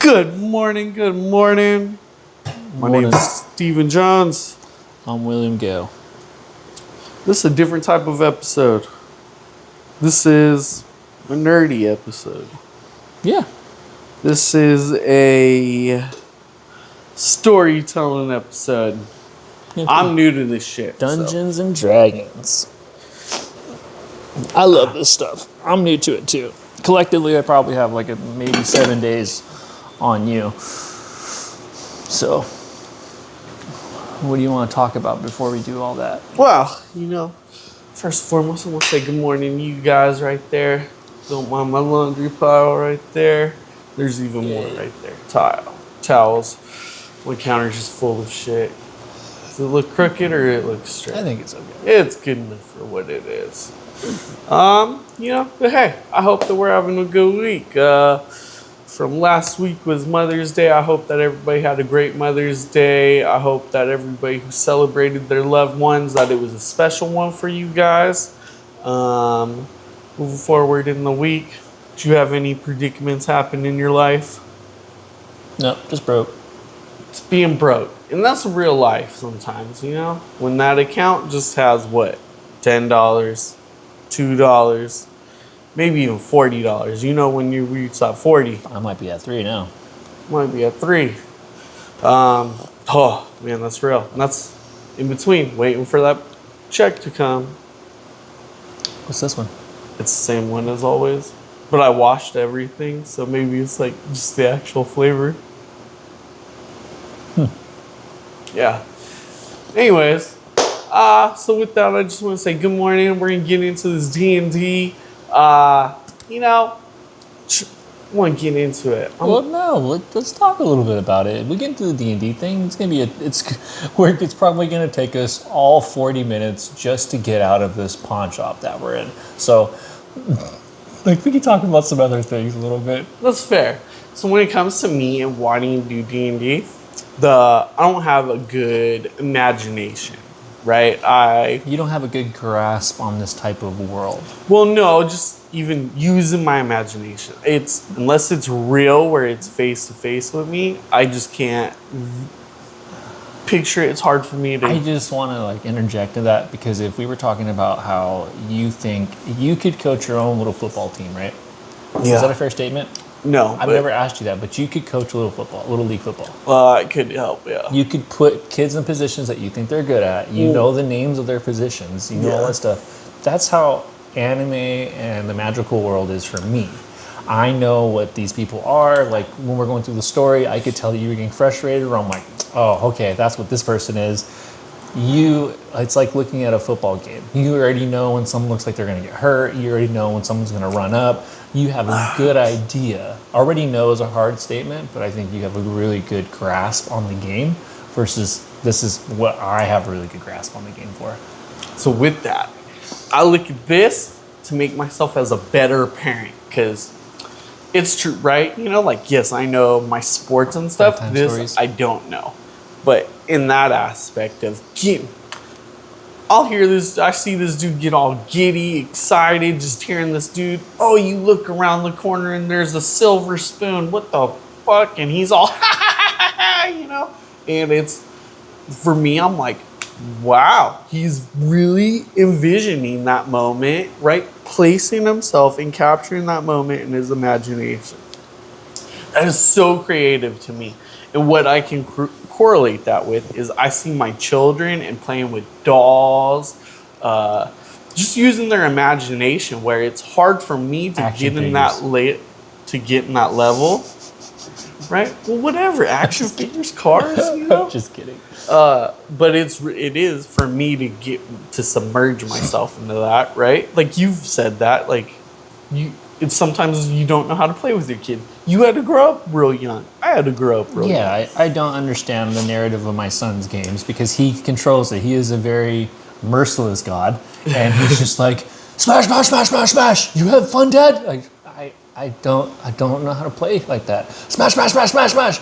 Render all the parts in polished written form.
Good morning, good morning. My name is Stephen Johns. I'm William Gale. This is a different type of episode. This is a nerdy episode. Yeah. This is a storytelling episode. I'm new to this shit. Dungeons and Dragons. I love this stuff. I'm new to it too. Collectively, I probably have like maybe 7 days on you. So, what do you want to talk about before we do all that? Well, first and foremost, I want to say good morning to you guys right there. Don't mind my laundry pile right there. There's even more right there. Towels. My counter's just full of shit. Does it look crooked or it looks straight? I think it's okay. It's good enough for what it is. But hey, I hope that we're having a good week. From last week was Mother's Day. I hope that everybody had a great Mother's Day. I hope that everybody who celebrated their loved ones, that it was a special one for you guys. Moving forward in the week, do you have any predicaments happen in your life? No, just broke. It's being broke. And that's real life sometimes, When that account just has what? $10, $2, maybe even $40. When you reach that 40. I might be at 3 now. Might be at 3. Oh, man, that's real. And that's in between, waiting for that check to come. What's this one? It's the same one as always. But I washed everything, so maybe it's like just the actual flavor. Yeah. Anyways, so with that, I just want to say good morning. We're going to get into this D&D. I want to get into it. Let's talk a little bit about it. We get into the D&D thing. It's gonna be it's probably gonna take us all 40 minutes just to get out of this pawn shop that we're in. So, we can talk about some other things a little bit. That's fair. So when it comes to me and wanting to do D&D, I don't have a good imagination, right? You don't have a good grasp on this type of world. Well, no, just even using my imagination. Unless it's real where it's face to face with me, I just can't picture it. It's hard for me to. I just want to interject to that because if we were talking about how you think you could coach your own little football team, right? Yeah. Is that a fair statement? No. I've never asked you that, but you could coach little league football. It could help, yeah. You could put kids in positions that you think they're good at. You know the names of their positions. You know all that stuff. That's how anime and the magical world is for me. I know what these people are. Like when we're going through the story, I could tell you you're getting frustrated, or I'm like, oh, okay, that's what this person is. It's like looking at a football game. You already know when someone looks like they're going to get hurt. You already know when someone's going to run up. You have a good idea. Already know is a hard statement, but I think you have a really good grasp on the game versus this is what I have a really good grasp on the game for. So with that, I look at this to make myself as a better parent because it's true, right? Yes, I know my sports and stuff. This stories. I don't know. But in that aspect of I'll hear this, I see this dude get all giddy, excited, just hearing this dude, oh, you look around the corner and there's a silver spoon, what the fuck? And he's all, And it's, for me, I'm like, wow, he's really envisioning that moment, right? Placing himself and capturing that moment in his imagination. That is so creative to me. And what I can correlate that with is I see my children and playing with dolls, just using their imagination where it's hard for me to get in that level. Right? Well, whatever. Action figures, cars, Just kidding. But it is for me to get to submerge myself into that, right? Like you've said that, it's sometimes you don't know how to play with your kids. You had to grow up real young. I had to grow up real young. Yeah, I don't understand the narrative of my son's games because he controls it. He is a very merciless god, and he's just like, smash, smash, smash, smash, smash. You have fun, Dad? Like, I don't know how to play like that. Smash, smash, smash, smash, smash.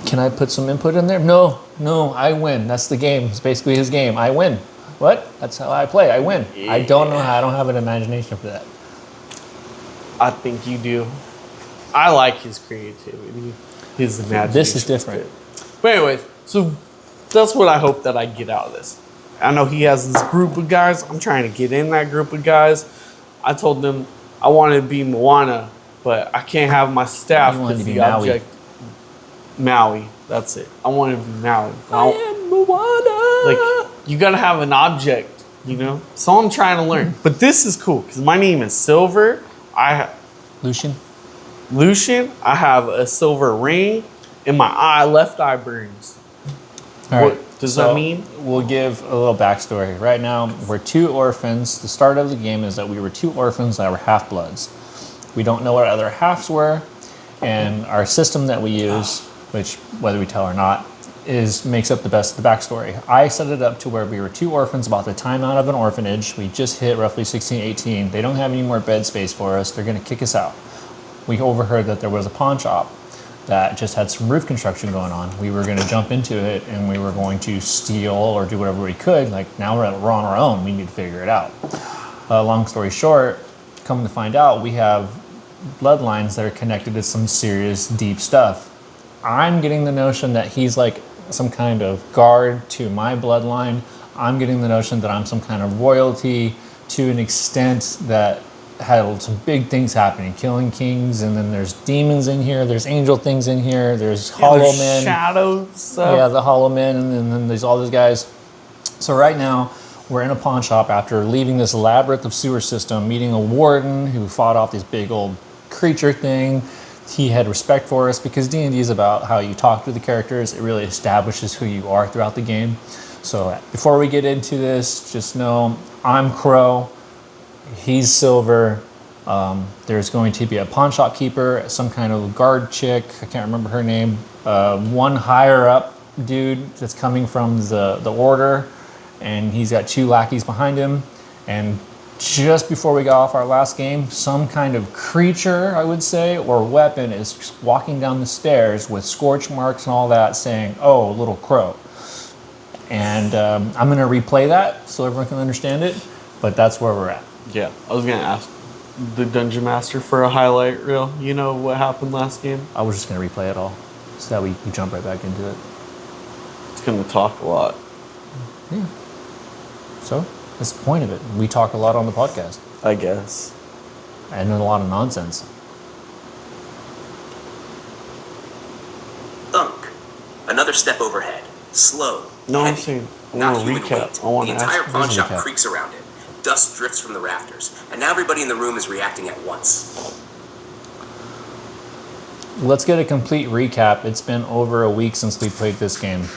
Can I put some input in there? No, I win. That's the game. It's basically his game. I win. What? That's how I play. I win. Yeah. I don't know how. I don't have an imagination for that. I think you do. I like his creativity, his imagination. This is different. But anyways, so that's what I hope that I get out of this. I know he has this group of guys. I'm trying to get in that group of guys. I told them I wanted to be Moana, but I can't have my staff You wanted because to be the Maui. object Maui. That's it. I wanted to be Maui. I am Moana. Like, you gotta have an object, you know? So I'm trying to learn. But this is cool because my name is Silver. Lucian. I have a silver ring, and my left eye burns. All right. What does that mean? We'll give a little backstory. Right now, we're 2 orphans. The start of the game is that we were 2 orphans that were half-bloods. We don't know what other halves were, and our system that we use, which whether we tell or not, makes up the backstory. I set it up to where we were 2 orphans about the time out of an orphanage. We just hit roughly 16, 18. They don't have any more bed space for us. They're going to kick us out. We overheard that there was a pawn shop that just had some roof construction going on. We were going to jump into it and we were going to steal or do whatever we could. Like, now we're on our own. We need to figure it out. Long story short, come to find out, we have bloodlines that are connected to some serious deep stuff. I'm getting the notion that he's like some kind of guard to my bloodline. I'm getting the notion that I'm some kind of royalty to an extent that had some big things happening, killing kings, and then there's demons in here, there's angel things in here, there's hollow men. Shadow stuff. Yeah, the hollow men, and then there's all those guys. So right now, we're in a pawn shop after leaving this labyrinth of sewer system, meeting a warden who fought off this big old creature thing. He had respect for us because D&D is about how you talk to the characters. It really establishes who you are throughout the game. So before we get into this, just know I'm Crow. He's Silver. There's going to be a pawn shop keeper, some kind of guard chick. I can't remember her name. One higher up dude that's coming from the order, and he's got 2 lackeys behind him. And just before we got off our last game, some kind of creature, I would say, or weapon is walking down the stairs with scorch marks and all that, saying, "Oh, little Crow." And I'm going to replay that so everyone can understand it, but that's where we're at. Yeah, I was gonna ask the dungeon master for a highlight reel. You know what happened last game? I was just going to replay it all so that we jump right back into it. It's gonna talk a lot. Yeah. So, that's the point of it. We talk a lot on the podcast. I guess. And a lot of nonsense. Thunk. Another step overhead. Slow. No, I'm heavy, saying I not want to human recap. weight. I want The to entire ask. pawn shop recap. creaks around it. Dust drifts from the rafters, and now everybody in the room is reacting at once. Let's get a complete recap. It's been over a week since we played this game.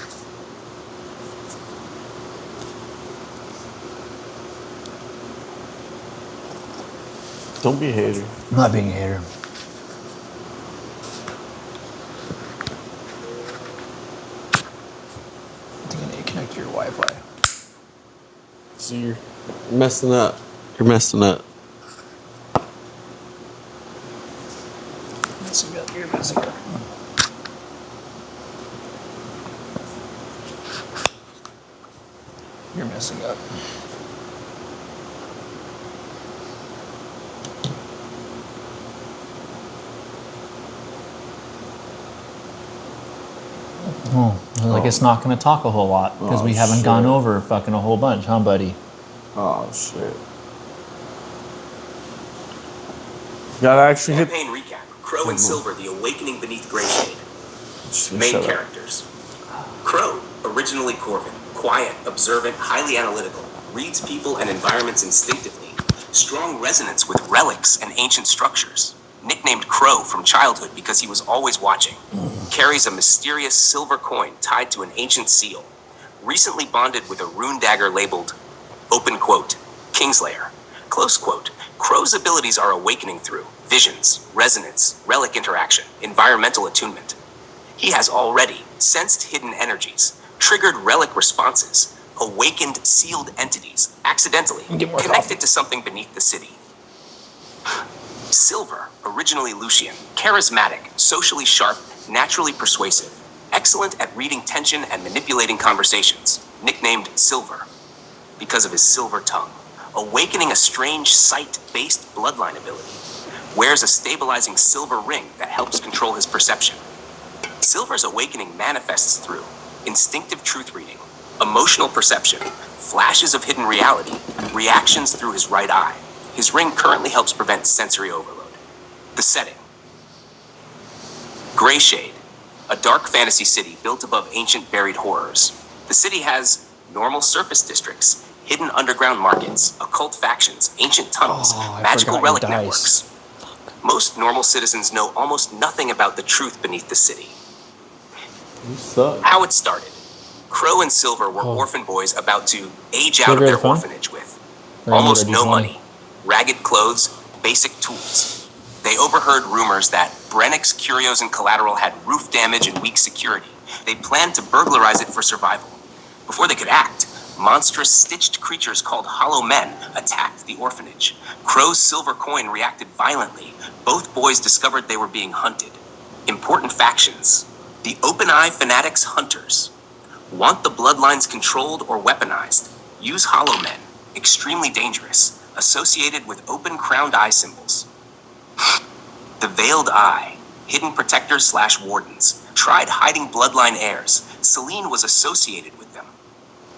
Don't be a hater. I'm not being a hater. I think I need to connect to your Wi-Fi. So you're messing up. You're messing up. Messing up. You're messing up. You're messing up. Oh, like it's not going to talk a whole lot because we haven't gone over fucking a whole bunch, huh, buddy? Oh shit. Gotta actually hit. Campaign recap. Crow and Silver, the awakening beneath Greyshade. Shut Main up. characters. Crow, originally Corvin. Quiet, observant, highly analytical. Reads people and environments instinctively. Strong resonance with relics and ancient structures. Nicknamed Crow from childhood because he was always watching. Carries a mysterious silver coin tied to an ancient seal. Recently bonded with a rune dagger labeled, open quote, Kingslayer. Close quote. Crow's abilities are awakening through visions, resonance, relic interaction, environmental attunement. He has already sensed hidden energies, triggered relic responses, awakened sealed entities, accidentally connected to something beneath the city. Silver, originally Lucian, charismatic, socially sharp, naturally persuasive, excellent at reading tension and manipulating conversations, nicknamed Silver, because of his silver tongue, awakening a strange sight-based bloodline ability. wears a stabilizing silver ring that helps control his perception. Silver's awakening manifests through instinctive truth reading, emotional perception, flashes of hidden reality, reactions through his right eye. His ring currently helps prevent sensory overload. The setting. Greyshade, a dark fantasy city built above ancient buried horrors. The city has normal surface districts, hidden underground markets, occult factions, ancient tunnels, magical relic networks. Most normal citizens know almost nothing about the truth beneath the city. How it started. Crow and Silver were orphan boys about to age out of their orphanage with almost no money, ragged clothes, basic tools. They overheard rumors that Brennick's Curios and Collateral had roof damage and weak security. They planned to burglarize it for survival. Before they could act, monstrous stitched creatures called Hollow Men attacked the orphanage. Crow's silver coin reacted violently. Both boys discovered they were being hunted. Important factions. The Open Eye Fanatics Hunters. Want the bloodlines controlled or weaponized? Use Hollow Men. Extremely dangerous. Associated with open crowned eye symbols. The Veiled Eye. Hidden protectors / wardens. Tried hiding bloodline heirs. Celine was associated with them.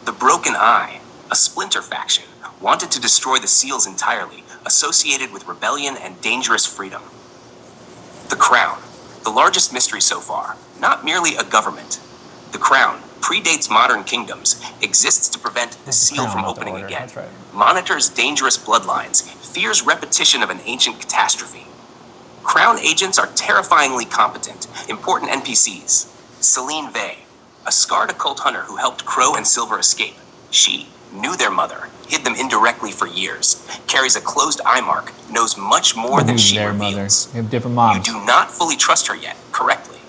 The Broken Eye. A splinter faction. Wanted to destroy the seals entirely. Associated with rebellion and dangerous freedom. The Crown. The largest mystery so far. Not merely a government. The Crown predates modern kingdoms, exists to prevent the seal from opening again, monitors dangerous bloodlines, fears repetition of an ancient catastrophe. Crown agents are terrifyingly competent, important NPCs. Celine Vey, a scarred occult hunter who helped Crow and Silver escape. She knew their mother, hid them indirectly for years, carries a closed eye mark, knows much more than she reveals. They have different moms. You do not fully trust her yet, correctly.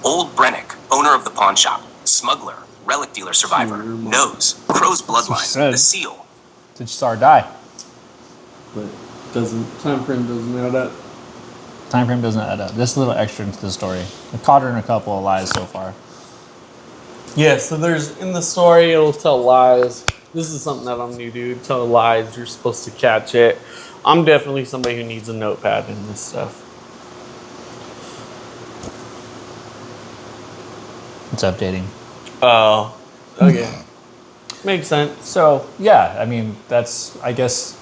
Old Brennick, owner of the pawn shop, smuggler, relic dealer survivor, knows Crow's bloodline, the seal. Did she saw her die? But time frame doesn't add up. Time frame doesn't add up. This little extra into the story. I caught her in a couple of lies so far. Yeah, so there's in the story it'll tell lies. This is something that I'm new to. Tell lies, you're supposed to catch it. I'm definitely somebody who needs a notepad in this stuff. It's updating. Oh, okay. Makes sense. So, yeah, I mean, that's, I guess,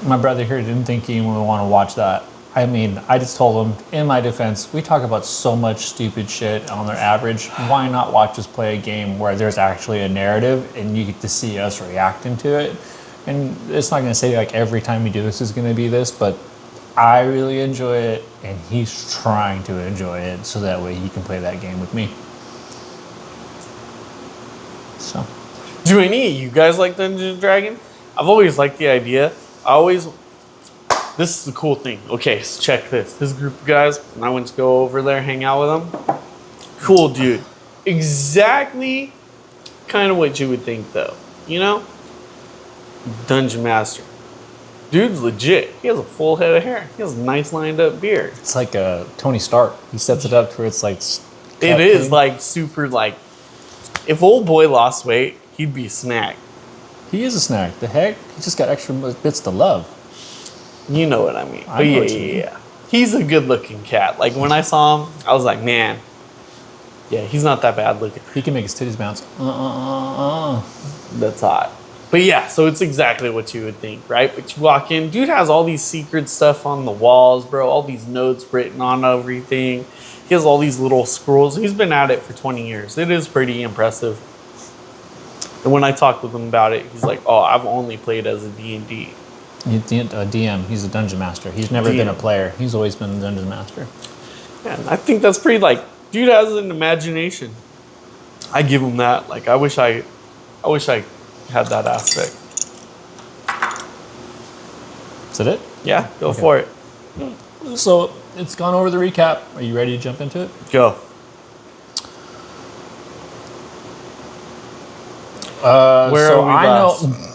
my brother here didn't think he would want to watch that. I mean, I just told him, in my defense, we talk about so much stupid shit on their average. Why not watch us play a game where there's actually a narrative and you get to see us reacting to it? And it's not going to say, like, every time we do this is going to be this, but I really enjoy it, and he's trying to enjoy it so that way he can play that game with me. So. Do any of you guys like Dungeons & Dragons? I've always liked the idea. This is the cool thing. Okay, so check this. This group of guys, when I went to go over there, hang out with them. Cool dude. Exactly kind of what you would think, though. You know? Dungeon Master. Dude's legit. He has a full head of hair. He has a nice lined up beard. It's like Tony Stark. He sets it up to where it's like... It is like super like... If old boy lost weight, he'd be a snack. He is a snack. The heck? He just got extra bits to love. You know what I mean. I know what you mean. He's a good looking cat. Like when I saw him, I was like, man. Yeah, he's not that bad looking. He can make his titties bounce. That's hot. But yeah, so it's exactly what you would think, right? But you walk in, dude has all these secret stuff on the walls, bro. All these notes written on everything. He has all these little scrolls. He's been at it for 20 years. It is pretty impressive. And when I talked with him about it, he's like, oh, I've only played as a D&D. He's a DM. He's a dungeon master. He's never been a player. He's always been a dungeon master. Yeah, I think that's pretty, like, dude has an imagination. I give him that. Like, I wish I had that aspect. Is that it? Yeah, go for it. So it's gone over the recap. Are you ready to jump into it? Go. Where are we last?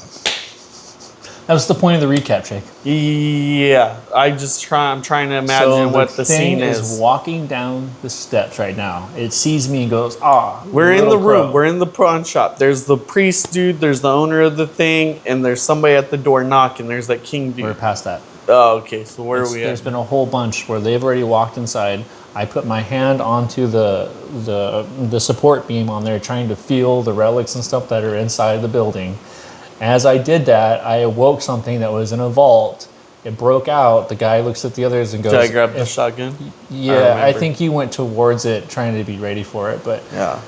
That was the point of the recap, Jake. Yeah, I'm trying to imagine what the scene is. Walking down the steps right now. It sees me and goes, We're in the room. We're in the pawn shop. There's the priest dude. There's the owner of the thing, and there's somebody at the door knocking. There's that king dude. We're past that. Oh, okay. So where are we There's at? been a whole bunch where they've already walked inside. I put my hand onto the support beam on there, trying to feel the relics and stuff that are inside the building. As I did that, I awoke something that was in a vault. It broke out. The guy looks at the others and goes, Did I grab the shotgun? Yeah, I remember. think he went towards it, trying to be ready for it. But Yeah.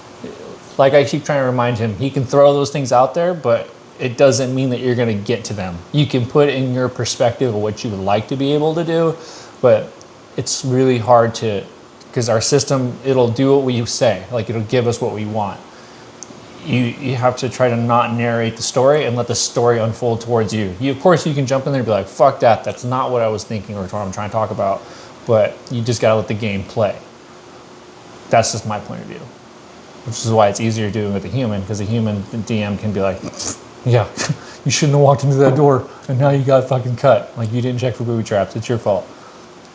like I keep trying to remind him, he can throw those things out there, but it doesn't mean that you're going to get to them. You can put in your perspective of what you would like to be able to do, but it's really hard to, because our system, it'll do what we say, like it'll give us what we want. You have to try to not narrate the story and let the story unfold towards you. Of course, you can jump in there and be like, fuck that, that's not what I was thinking or what I'm trying to talk about, but you just got to let the game play. That's just my point of view. Which is why it's easier doing with a human, because a human DM can be like, yeah, you shouldn't have walked into that door, and now you got fucking cut. Like, you didn't check for booby traps, it's your fault.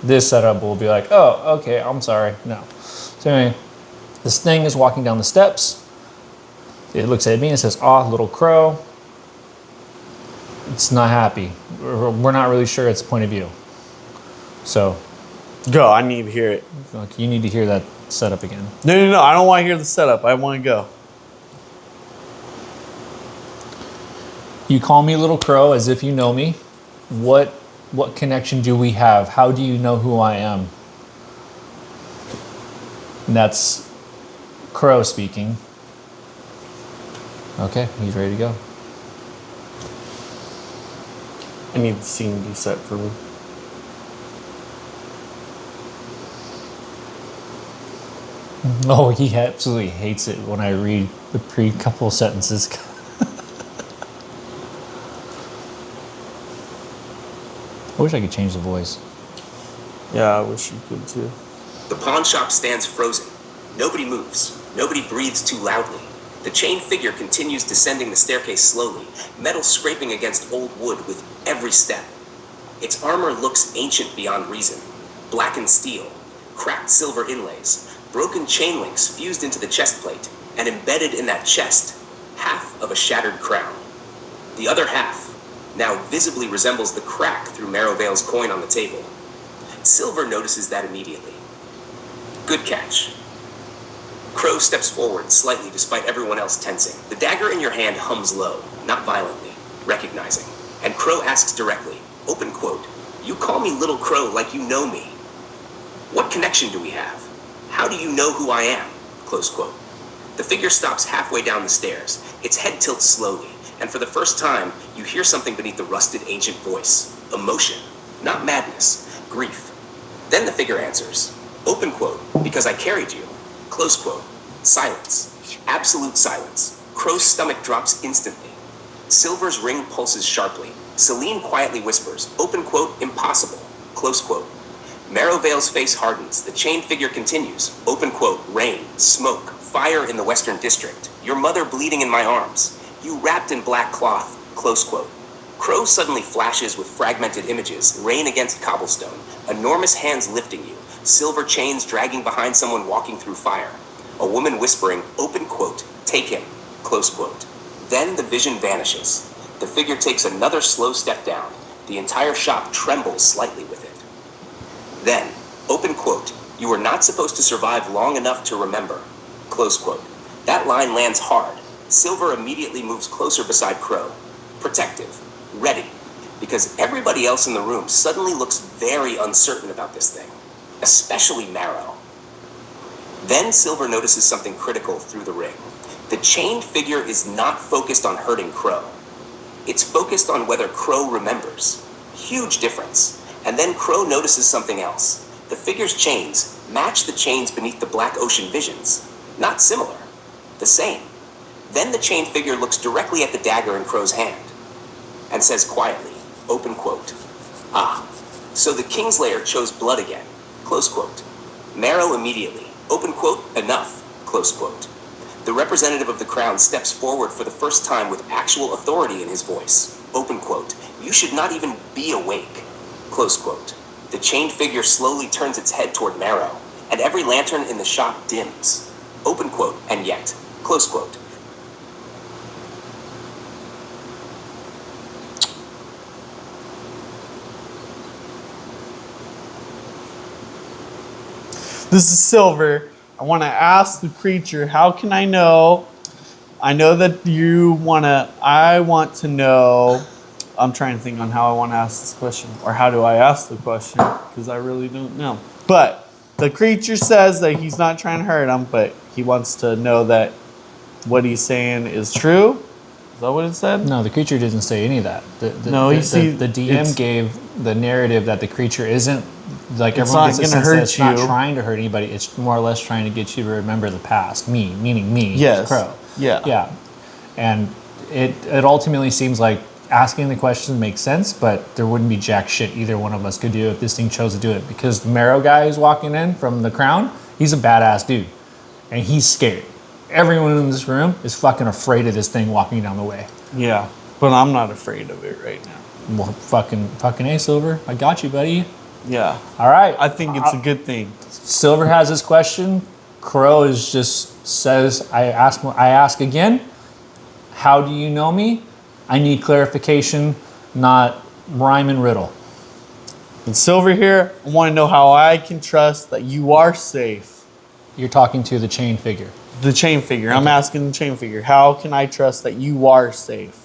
This setup will be like, oh, okay, I'm sorry, no. So anyway, this thing is walking down the steps. It looks at me and says, "Ah, little crow." It's not happy. We're not really sure its point of view. So, Go. I need to hear it. like, you need to hear that setup again. No. I don't want to hear the setup. I want to go. You call me little crow as if you know me. What connection do we have? How do you know who I am? And that's Crow speaking. Okay, he's ready to go. I need the scene to be set for me. Oh, he absolutely hates it when I read the pre-couple sentences. I wish I could change the voice. Yeah, I wish you could too. The pawn shop stands frozen. Nobody moves. Nobody breathes too loudly. The chained figure continues descending the staircase slowly, metal scraping against old wood with every step. Its armor looks ancient beyond reason. Blackened steel, cracked silver inlays, broken chain links fused into the chest plate, and embedded in that chest, half of a shattered crown. The other half now visibly resembles the crack through Merrowvale's coin on the table. Silver notices that immediately. Good catch. Crow steps forward slightly despite everyone else tensing. The dagger in your hand hums low, not violently, recognizing. And Crow asks directly, open quote, "You call me Little Crow like you know me. What connection do we have? How do you know who I am?" Close quote. The figure stops halfway down the stairs. Its head tilts slowly, and for the first time, you hear something beneath the rusted ancient voice. Emotion, not madness, grief. Then the figure answers, open quote, "Because I carried you." Close quote. Silence. Absolute silence. Crow's stomach drops instantly. Silver's ring pulses sharply. Celine quietly whispers, open quote, "Impossible." Close quote. Merrowvale's face hardens. The chained figure continues, open quote, "Rain, smoke, fire in the Western District. Your mother bleeding in my arms. You wrapped in black cloth." Close quote. Crow suddenly flashes with fragmented images, rain against cobblestone, enormous hands lifting you, silver chains dragging behind someone walking through fire, a woman whispering, open quote, "Take him," close quote. Then the vision vanishes. The figure takes another slow step down. The entire shop trembles slightly with it. Then, open quote, "You were not supposed to survive long enough to remember," close quote. That line lands hard. Silver immediately moves closer beside Crow, protective, ready, because everybody else in the room suddenly looks very uncertain about this thing, especially Marrow. Then Silver notices something critical through the ring. The chained figure is not focused on hurting Crow. It's focused on whether Crow remembers. Huge difference. And then Crow notices something else. The figure's chains match the chains beneath the Black Ocean visions. Not similar. The same. Then the chained figure looks directly at the dagger in Crow's hand and says quietly, open quote, "Ah, so the Kingslayer chose blood again," close quote. Marrow immediately, open quote, "Enough," close quote. The representative of the crown steps forward for the first time with actual authority in his voice, open quote, "You should not even be awake," close quote. The chained figure slowly turns its head toward Marrow, and every lantern in the shop dims, open quote, "And yet," close quote. This is Silver. I want to ask the creature, how can I know? I know that I want to know. I'm trying to think on how I want to ask this question, or how do I ask the question, because I really don't know. But the creature says that he's not trying to hurt him, but he wants to know that what he's saying is true. Is that what it said? No, the creature doesn't say any of that. The DM gave the narrative that the creature isn't like everyone gets a sense that it's not trying to hurt anybody. It's more or less trying to get you to remember the past. Me, meaning me, yes. Crow. Yeah. Yeah. And it ultimately seems like asking the question makes sense, but there wouldn't be jack shit either one of us could do if this thing chose to do it. Because the Marrow guy who's walking in from the crown, he's a badass dude. And he's scared. Everyone in this room is fucking afraid of this thing walking down the way. Yeah, but I'm not afraid of it right now. Well, fucking A, Silver. I got you, buddy. Yeah. All right. I think it's a good thing. Silver has his question. Crow is just says, I ask again. How do you know me? I need clarification, not rhyme and riddle. And Silver here, I want to know how I can trust that you are safe. You're talking to the chain figure. The chain figure. Okay. I'm asking the chain figure. How can I trust that you are safe?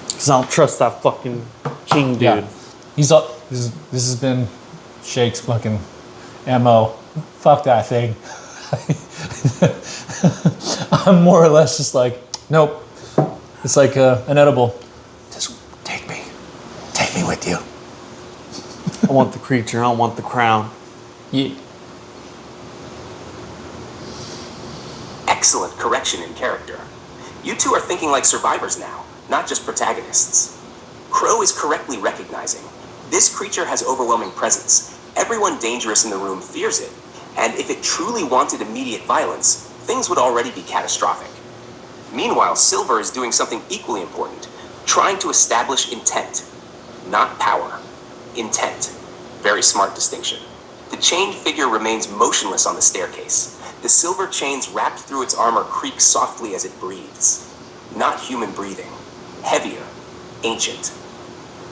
Because I don't trust that fucking king dude. Yeah. This has been Shake's fucking MO. Fuck that thing. I'm more or less just like, nope. It's like an edible. Just take me with you. I want the creature. I don't want the crown. Yeah. Excellent correction in character. You two are thinking like survivors now, not just protagonists. Crow is correctly recognizing this creature has overwhelming presence. Everyone dangerous in the room fears it, and if it truly wanted immediate violence, things would already be catastrophic. Meanwhile, Silver is doing something equally important, trying to establish intent. Not power. Intent. Very smart distinction. The chained figure remains motionless on the staircase. The silver chains wrapped through its armor creak softly as it breathes. Not human breathing. Heavier. Ancient.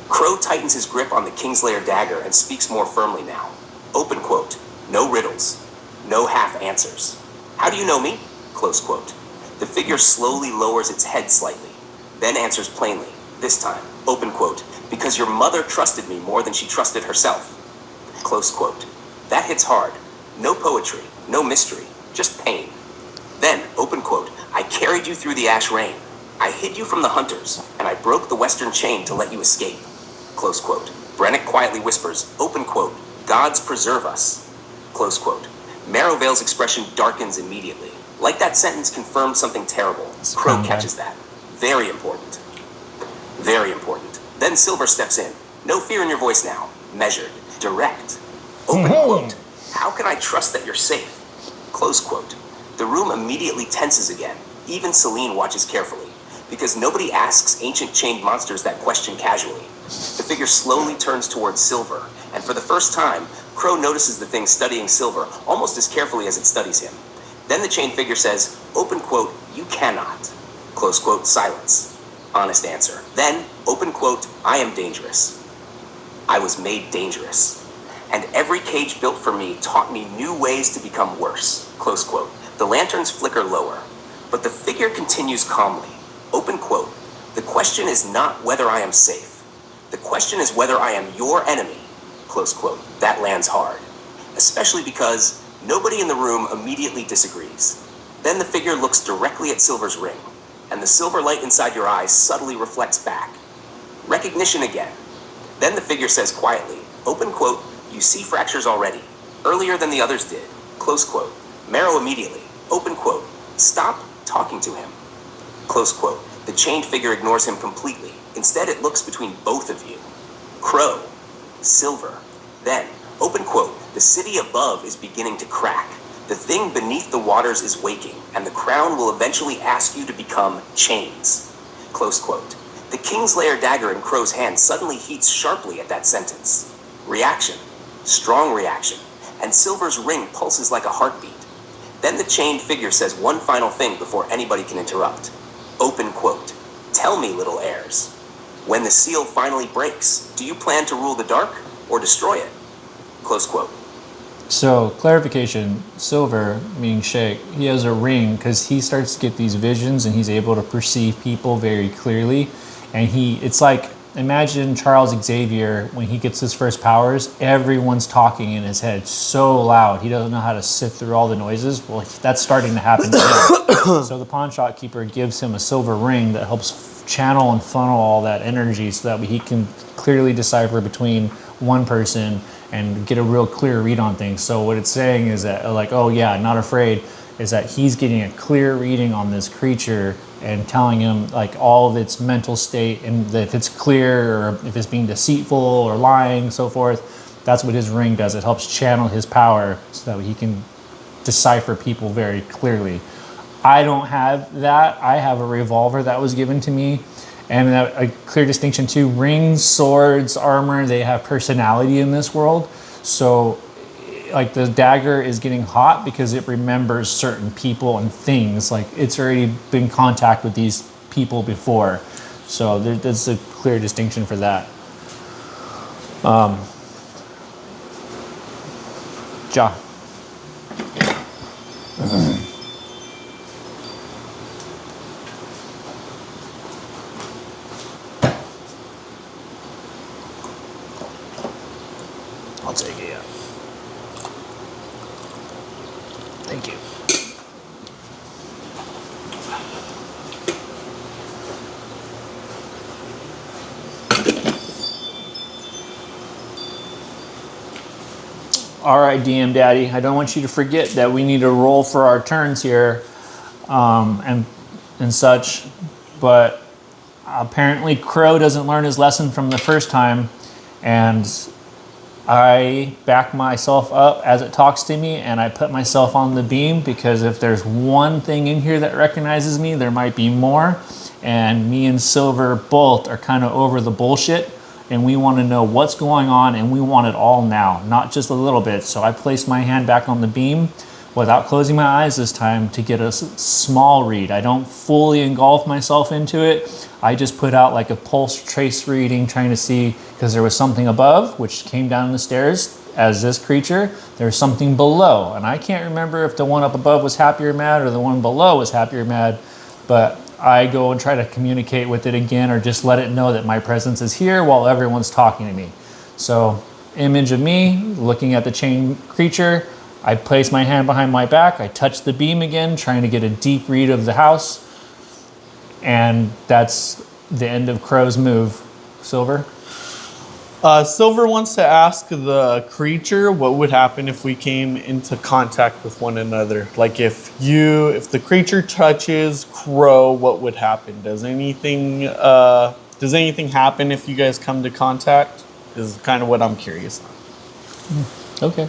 Crow tightens his grip on the Kingslayer dagger and speaks more firmly now. Open quote. No riddles. No half answers. How do you know me? Close quote. The figure slowly lowers its head slightly, then answers plainly, this time, open quote, because your mother trusted me more than she trusted herself. Close quote. That hits hard. No poetry, no mystery, just pain. Then, open quote, I carried you through the ash rain. I hid you from the hunters, and I broke the western chain to let you escape. Close quote. Brennick quietly whispers, open quote, gods preserve us. Close quote. Marrowvale's expression darkens immediately. Like that sentence confirmed something terrible. Crow catches that. Very important. Very important. Then Silver steps in. No fear in your voice now. Measured. Direct. Open quote. How can I trust that you're safe? Close quote. The room immediately tenses again. Even Celine watches carefully. Because nobody asks ancient chained monsters that question casually. The figure slowly turns towards Silver. And for the first time, Crow notices the thing studying Silver almost as carefully as it studies him. Then the chain figure says, open quote, you cannot. Close quote, silence. Honest answer. Then, open quote, I am dangerous. I was made dangerous. And every cage built for me taught me new ways to become worse. Close quote. The lanterns flicker lower. But the figure continues calmly. Open quote. The question is not whether I am safe. The question is whether I am your enemy. Close quote. That lands hard. Especially because nobody in the room immediately disagrees. Then the figure looks directly at Silver's ring, and the silver light inside your eyes subtly reflects back. Recognition again. Then the figure says quietly, open quote, you see fractures already, earlier than the others did, close quote. Marrow immediately, open quote, stop talking to him. Close quote. The chained figure ignores him completely. Instead, it looks between both of you. Crow. Silver. Then, open quote, the city above is beginning to crack. The thing beneath the waters is waking, and the crown will eventually ask you to become chains. Close quote. The Kingslayer dagger in Crow's hand suddenly heats sharply at that sentence. Reaction. Strong reaction. And Silver's ring pulses like a heartbeat. Then the chained figure says one final thing before anybody can interrupt. Open quote. Tell me, little heirs. When the seal finally breaks, do you plan to rule the dark or destroy it? Close quote. So, clarification, Silver, meaning Sheikh, he has a ring because he starts to get these visions and he's able to perceive people very clearly. And it's like, imagine Charles Xavier, when he gets his first powers, everyone's talking in his head so loud, he doesn't know how to sift through all the noises. Well, that's starting to happen to him. So the pawn shop keeper gives him a silver ring that helps channel and funnel all that energy so that he can clearly decipher between one person and get a real clear read on things. So what it's saying is that, like, oh yeah, not afraid, is that he's getting a clear reading on this creature and telling him like all of its mental state, and if it's clear or if it's being deceitful or lying, so forth. That's what his ring does. It helps channel his power so that he can decipher people very clearly. I don't have that. I have a revolver that was given to me. And a clear distinction too, rings, swords, armor, they have personality in this world. So like the dagger is getting hot because it remembers certain people and things. Like it's already been in contact with these people before. So there's a clear distinction for that. Ja. I'll take it, yeah. Thank you. All right, DM Daddy, I don't want you to forget that we need to roll for our turns here and such, but apparently Crow doesn't learn his lesson from the first time, and I back myself up as it talks to me, and I put myself on the beam because if there's one thing in here that recognizes me, there might be more. And me and Silver both are kind of over the bullshit, and we want to know what's going on, and we want it all now, not just a little bit. So I placed my hand back on the beam without closing my eyes this time to get a small read. I don't fully engulf myself into it. I just put out like a pulse trace reading, trying to see, because there was something above, which came down the stairs as this creature. There's something below, and I can't remember if the one up above was happy or mad or the one below was happy or mad, but I go and try to communicate with it again or just let it know that my presence is here while everyone's talking to me. So image of me looking at the chain creature, I place my hand behind my back, I touch the beam again, trying to get a deep read of the house, and that's the end of Crow's move. Silver? Silver wants to ask the creature what would happen if we came into contact with one another. Like if the creature touches Crow, what would happen? Does anything happen if you guys come to contact? Is kind of what I'm curious on. Okay.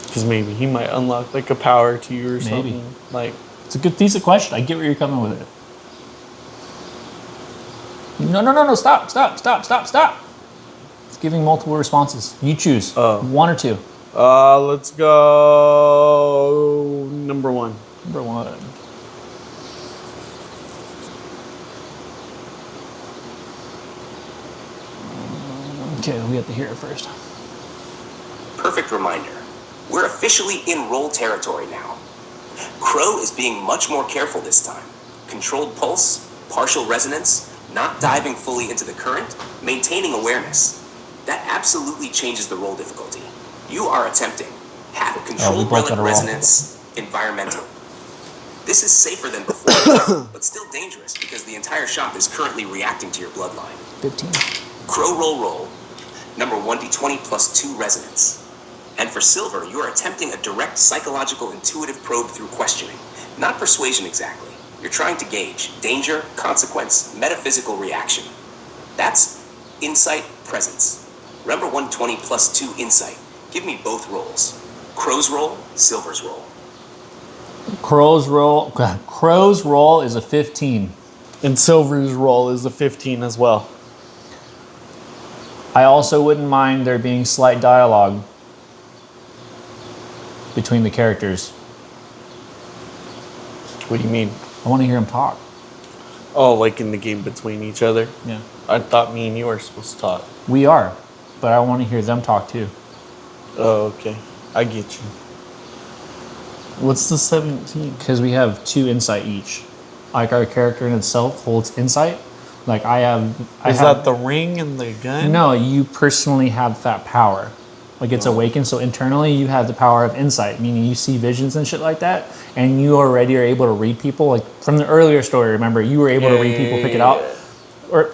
Because maybe he might unlock like a power to you or something. Maybe. Like, it's a good, decent question. I get where you're coming with it. No, stop. It's giving multiple responses. You choose. One or two. let's go number one. Number one. Okay, we have to hear it first. Perfect reminder. We're officially in roll territory now. Crow is being much more careful this time. Controlled pulse, partial resonance, not diving fully into the current, maintaining awareness. That absolutely changes the roll difficulty. You are attempting have a controlled relic resonance environmental. This is safer than before, but still dangerous because the entire shop is currently reacting to your bloodline. 15. Crow roll. Number 1d20 plus 2 resonance. And for Silver, you are attempting a direct psychological intuitive probe through questioning, not persuasion exactly. You're trying to gauge danger, consequence, metaphysical reaction. That's insight, presence. Remember 120 plus 2 insight. Give me both rolls. Crow's roll, Silver's roll. Crow's roll is a 15. And Silver's roll is a 15 as well. I also wouldn't mind there being slight dialogue between the characters. What do you mean? I want to hear them talk. Oh, like in the game between each other? Yeah. I thought me and you were supposed to talk. We are, but I want to hear them talk too. Oh, okay. I get you. What's the 17? Because we have 2 insight each. Like our character in itself holds insight. Like Is that the ring and the gun? No, you personally have that power. Like it's awakened, so internally you have the power of insight, meaning you see visions and shit like that, and you already are able to read people. Like from the earlier story, remember, you were able to read people, pick it out. Or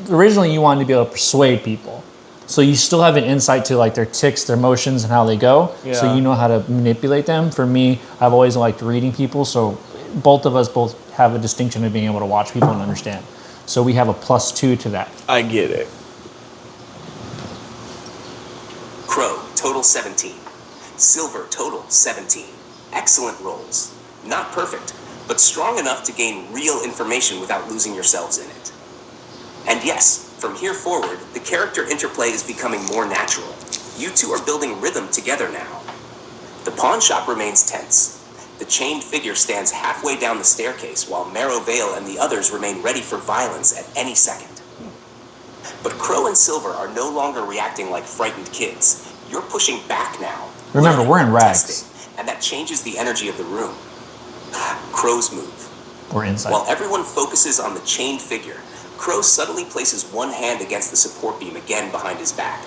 originally you wanted to be able to persuade people. So you still have an insight to like their tics, their motions, and how they go. Yeah. So you know how to manipulate them. For me, I've always liked reading people, so both of us both have a distinction of being able to watch people and understand. So we have a +2 to that. I get it. Crow, total 17. Silver, total 17. Excellent rolls. Not perfect, but strong enough to gain real information without losing yourselves in it. And yes, from here forward, the character interplay is becoming more natural. You two are building rhythm together now. The pawn shop remains tense. The chained figure stands halfway down the staircase while Marrow Vale and the others remain ready for violence at any second. But Crow and Silver are no longer reacting like frightened kids. You're pushing back now. Remember, learning, we're in rags. testing, and that changes the energy of the room. Crow's move. Or insight. While everyone focuses on the chained figure, Crow suddenly places one hand against the support beam again behind his back.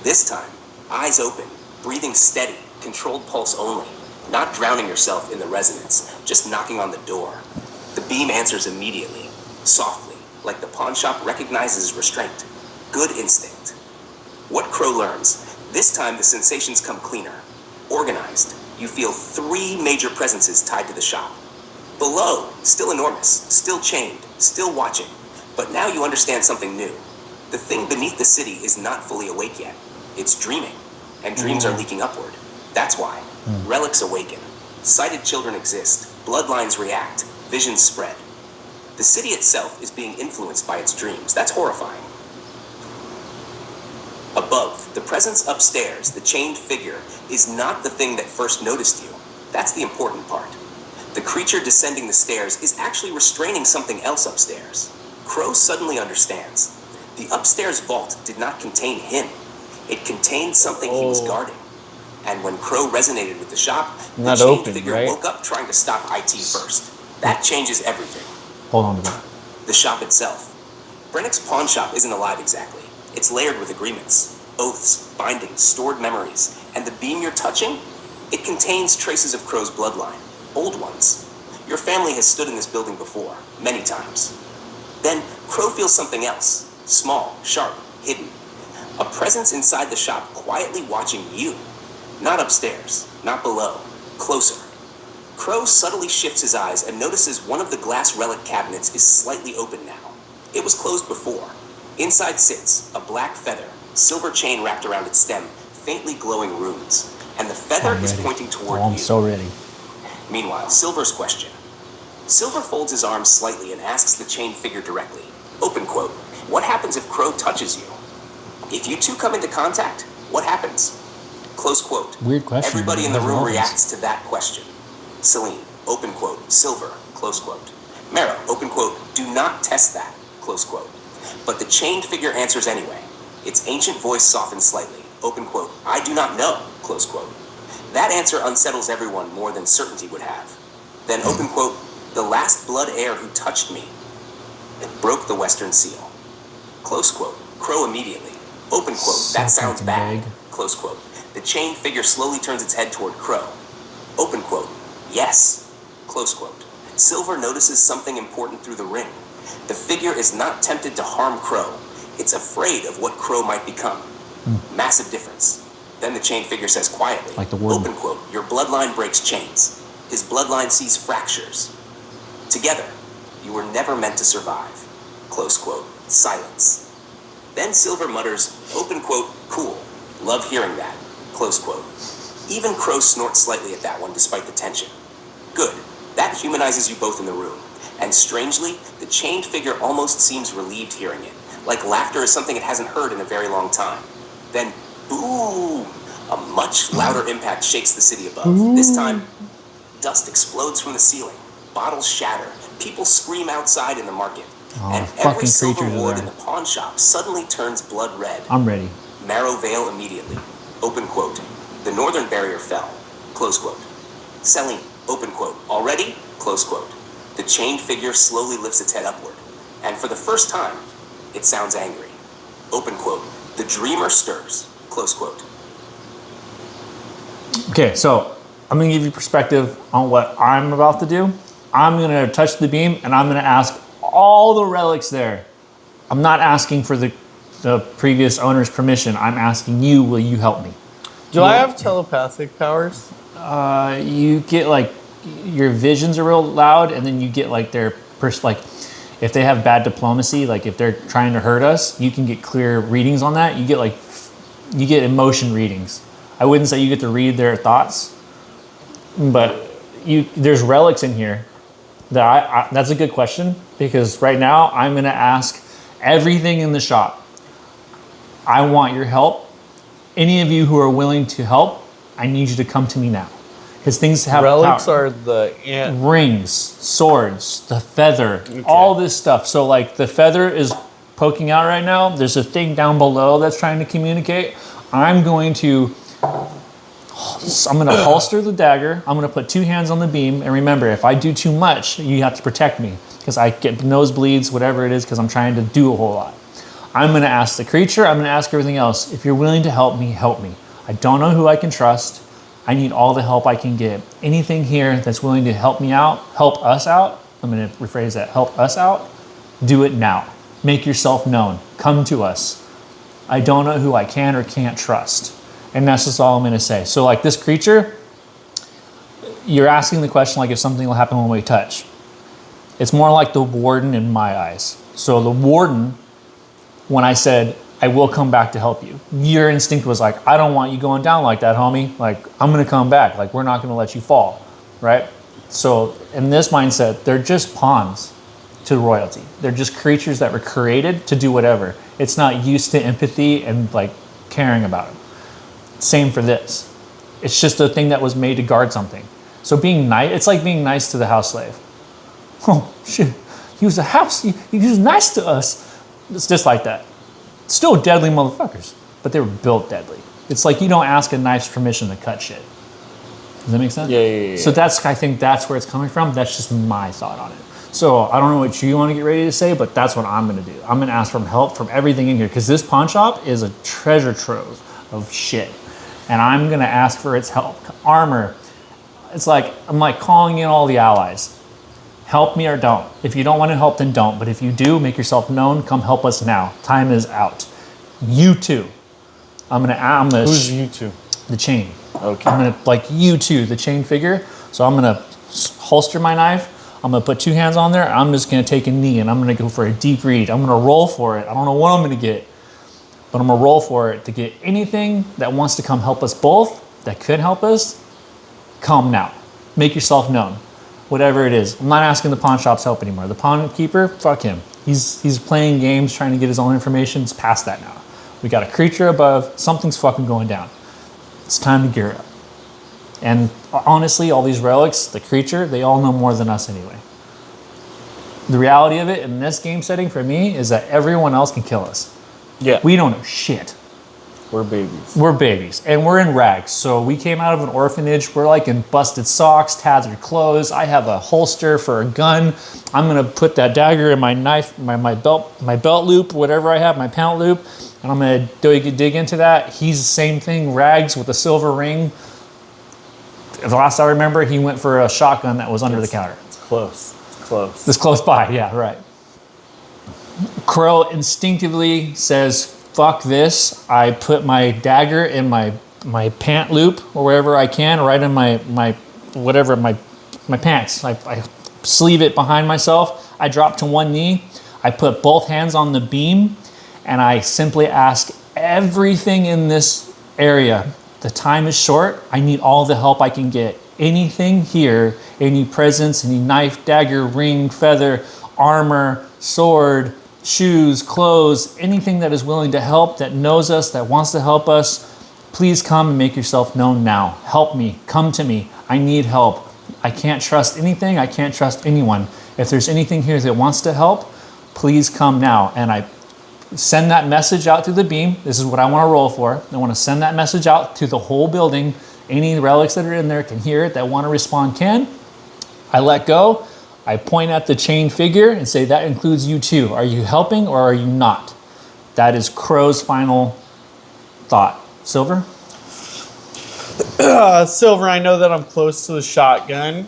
This time, eyes open, breathing steady, controlled pulse only, not drowning yourself in the resonance, just knocking on the door. The beam answers immediately, softly, like the pawn shop recognizes restraint. Good instinct. What Crow learns, this time the sensations come cleaner, organized. You feel 3 major presences tied to the shop. Below, still enormous, still chained, still watching. But now you understand something new. The thing beneath the city is not fully awake yet. It's dreaming, and dreams are leaking upward. That's why. Relics awaken. Sighted children exist. Bloodlines react. Visions spread. The city itself is being influenced by its dreams. That's horrifying. Above, the presence upstairs, the chained figure, is not the thing that first noticed you. That's the important part. The creature descending the stairs is actually restraining something else upstairs. Crow suddenly understands. The upstairs vault did not contain him. It contained something he was guarding. And when Crow resonated with the shop, the Not chained open, figure right? woke up trying to stop IT first. That changes everything. Hold on to that. The shop itself. Brennick's pawn shop isn't alive exactly. It's layered with agreements, oaths, bindings, stored memories. And the beam you're touching? It contains traces of Crow's bloodline. Old ones. Your family has stood in this building before, many times. Then, Crow feels something else. Small, sharp, hidden. A presence inside the shop quietly watching you. Not upstairs, not below, closer. Crow subtly shifts his eyes and notices one of the glass relic cabinets is slightly open now. It was closed before. Inside sits a black feather, silver chain wrapped around its stem, faintly glowing runes. And the feather is pointing toward you. I'm so ready. Meanwhile, Silver's question. Silver folds his arms slightly and asks the chained figure directly. Open quote. What happens if Crow touches you? If you two come into contact, what happens? Close quote. Weird question. Everybody in the room Never reacts to that question. Celine, open quote. Silver, close quote. Marrow, open quote. Do not test that, close quote. But the chained figure answers anyway. Its ancient voice softens slightly. Open quote. I do not know, close quote. That answer unsettles everyone more than certainty would have. Then open quote. The last blood heir who touched me broke the Western seal. Close quote. Crow immediately. Open quote. That sounds fucking bad. vague. Close quote. The chained figure slowly turns its head toward Crow. Open quote. Yes. Close quote. Silver notices something important through the ring. The figure is not tempted to harm Crow. It's afraid of what Crow might become. Massive difference. Then the chained figure says quietly, Like the word. open quote, your bloodline breaks chains. His bloodline sees fractures. Together, you were never meant to survive. Close quote. Silence. Then Silver mutters, open quote, cool. Love hearing that. Close quote. Even Crow snorts slightly at that one despite the tension. Good. That humanizes you both in the room. And strangely, the chained figure almost seems relieved hearing it. Like laughter is something it hasn't heard in a very long time. Then, boom! A much louder impact shakes the city above. This time, dust explodes from the ceiling. Bottles shatter. People scream outside in the market, and fucking every silver creatures are ward there. in the pawn shop suddenly turns blood red. I'm ready. Marrow veil immediately. Open quote. The northern barrier fell. Close quote. Selling. Open quote. Already? Close quote. The chained figure slowly lifts its head upward, and for the first time, it sounds angry. Open quote. The dreamer stirs. Close quote. Okay, so I'm gonna give you perspective on what I'm about to do. I'm gonna touch the beam and I'm gonna ask all the relics there. I'm not asking for the previous owner's permission. I'm asking you, will you help me? Do I have telepathic powers? You get like, your visions are real loud, and then you get like their like, if they have bad diplomacy, like if they're trying to hurt us, you can get clear readings on that. You get emotion readings. I wouldn't say you get to read their thoughts, but there's relics in here that that's a good question, because right now I'm gonna ask everything in the shop. I want your help. Any of you who are willing to help, I need you to come to me now. Because things have Relics power. are the Rings, swords, the feather, all this stuff. So like the feather is poking out right now. There's a thing down below that's trying to communicate. I'm going to holster the dagger. I'm going to put 2 hands on the beam. And remember, if I do too much, you have to protect me, because I get nosebleeds, whatever it is, because I'm trying to do a whole lot. I'm going to ask the creature. I'm going to ask everything else. If you're willing to help me, help me. I don't know who I can trust. I need all the help I can get. Anything here that's willing to help me out, help us out. I'm going to rephrase that. Help us out. Do it now. Make yourself known. Come to us. I don't know who I can or can't trust. And that's just all I'm going to say. So like this creature, you're asking the question like if something will happen when we touch. It's more like the warden in my eyes. So the warden, when I said, I will come back to help you, your instinct was like, I don't want you going down like that, homie. Like, I'm going to come back. Like, we're not going to let you fall, right? So in this mindset, they're just pawns to royalty. They're just creatures that were created to do whatever. It's not used to empathy and like caring about them. Same for this. It's just a thing that was made to guard something. So being nice, it's like being nice to the house slave. Oh shit, he was he was nice to us. It's just like that. Still deadly motherfuckers, but they were built deadly. It's like you don't ask a knife's permission to cut shit. Does that make sense? Yeah. So I think that's where it's coming from. That's just my thought on it. So I don't know what you want to get ready to say, but that's what I'm going to do. I'm going to ask for help from everything in here, because this pawn shop is a treasure trove of shit. And I'm going to ask for its help. Armor. It's like, I'm like calling in all the allies. Help me or don't. If you don't want to help, then don't. But if you do, make yourself known. Come help us now. Time is out. You too. I'm gonna. Who's you two? The chain. Okay. I'm gonna like you too, the chain figure. So I'm gonna holster my knife. I'm gonna put 2 hands on there. I'm just gonna take a knee and I'm gonna go for a deep read. I'm gonna roll for it. I don't know what I'm gonna get, but I'm gonna roll for it to get anything that wants to come help us both, that could help us. Come now. Make yourself known. Whatever it is. I'm not asking the pawn shop's help anymore. The pawn keeper, fuck him. He's playing games, trying to get his own information. It's past that now. We got a creature above. Something's fucking going down. It's time to gear up. And honestly, all these relics, the creature, they all know more than us anyway. The reality of it in this game setting for me is that everyone else can kill us. Yeah. We don't know shit. We're babies. We're babies, and we're in rags. So we came out of an orphanage. We're like in busted socks, tattered clothes. I have a holster for a gun. I'm gonna put that dagger in my knife, my belt loop, whatever I have, my pant loop, and I'm gonna dig into that. He's the same thing, rags with a silver ring. The last I remember, he went for a shotgun that was under the counter. It's close. It's close. It's close by, yeah, right. Crow instinctively says, fuck this. I put my dagger in my pant loop or wherever I can, right in my pants. I sleeve it behind myself. I drop to one knee. I put both hands on the beam, and I simply ask everything in this area. The time is short. I need all the help I can get. Anything here, any presents, any knife, dagger, ring, feather, armor, sword, shoes, clothes, anything that is willing to help, that knows us, that wants to help us, please come and make yourself known now. Help me. Come to me. I need help. I can't trust anything. I can't trust anyone. If there's anything here that wants to help, please come now. And I send that message out through the beam. This is what I want to roll for. I want to send that message out to the whole building. Any relics that are in there can hear it, that want to respond can. I let go. I point at the chain figure and say, that includes you too. Are you helping or are you not? That is Crow's final thought. Silver? Silver, I know that I'm close to the shotgun.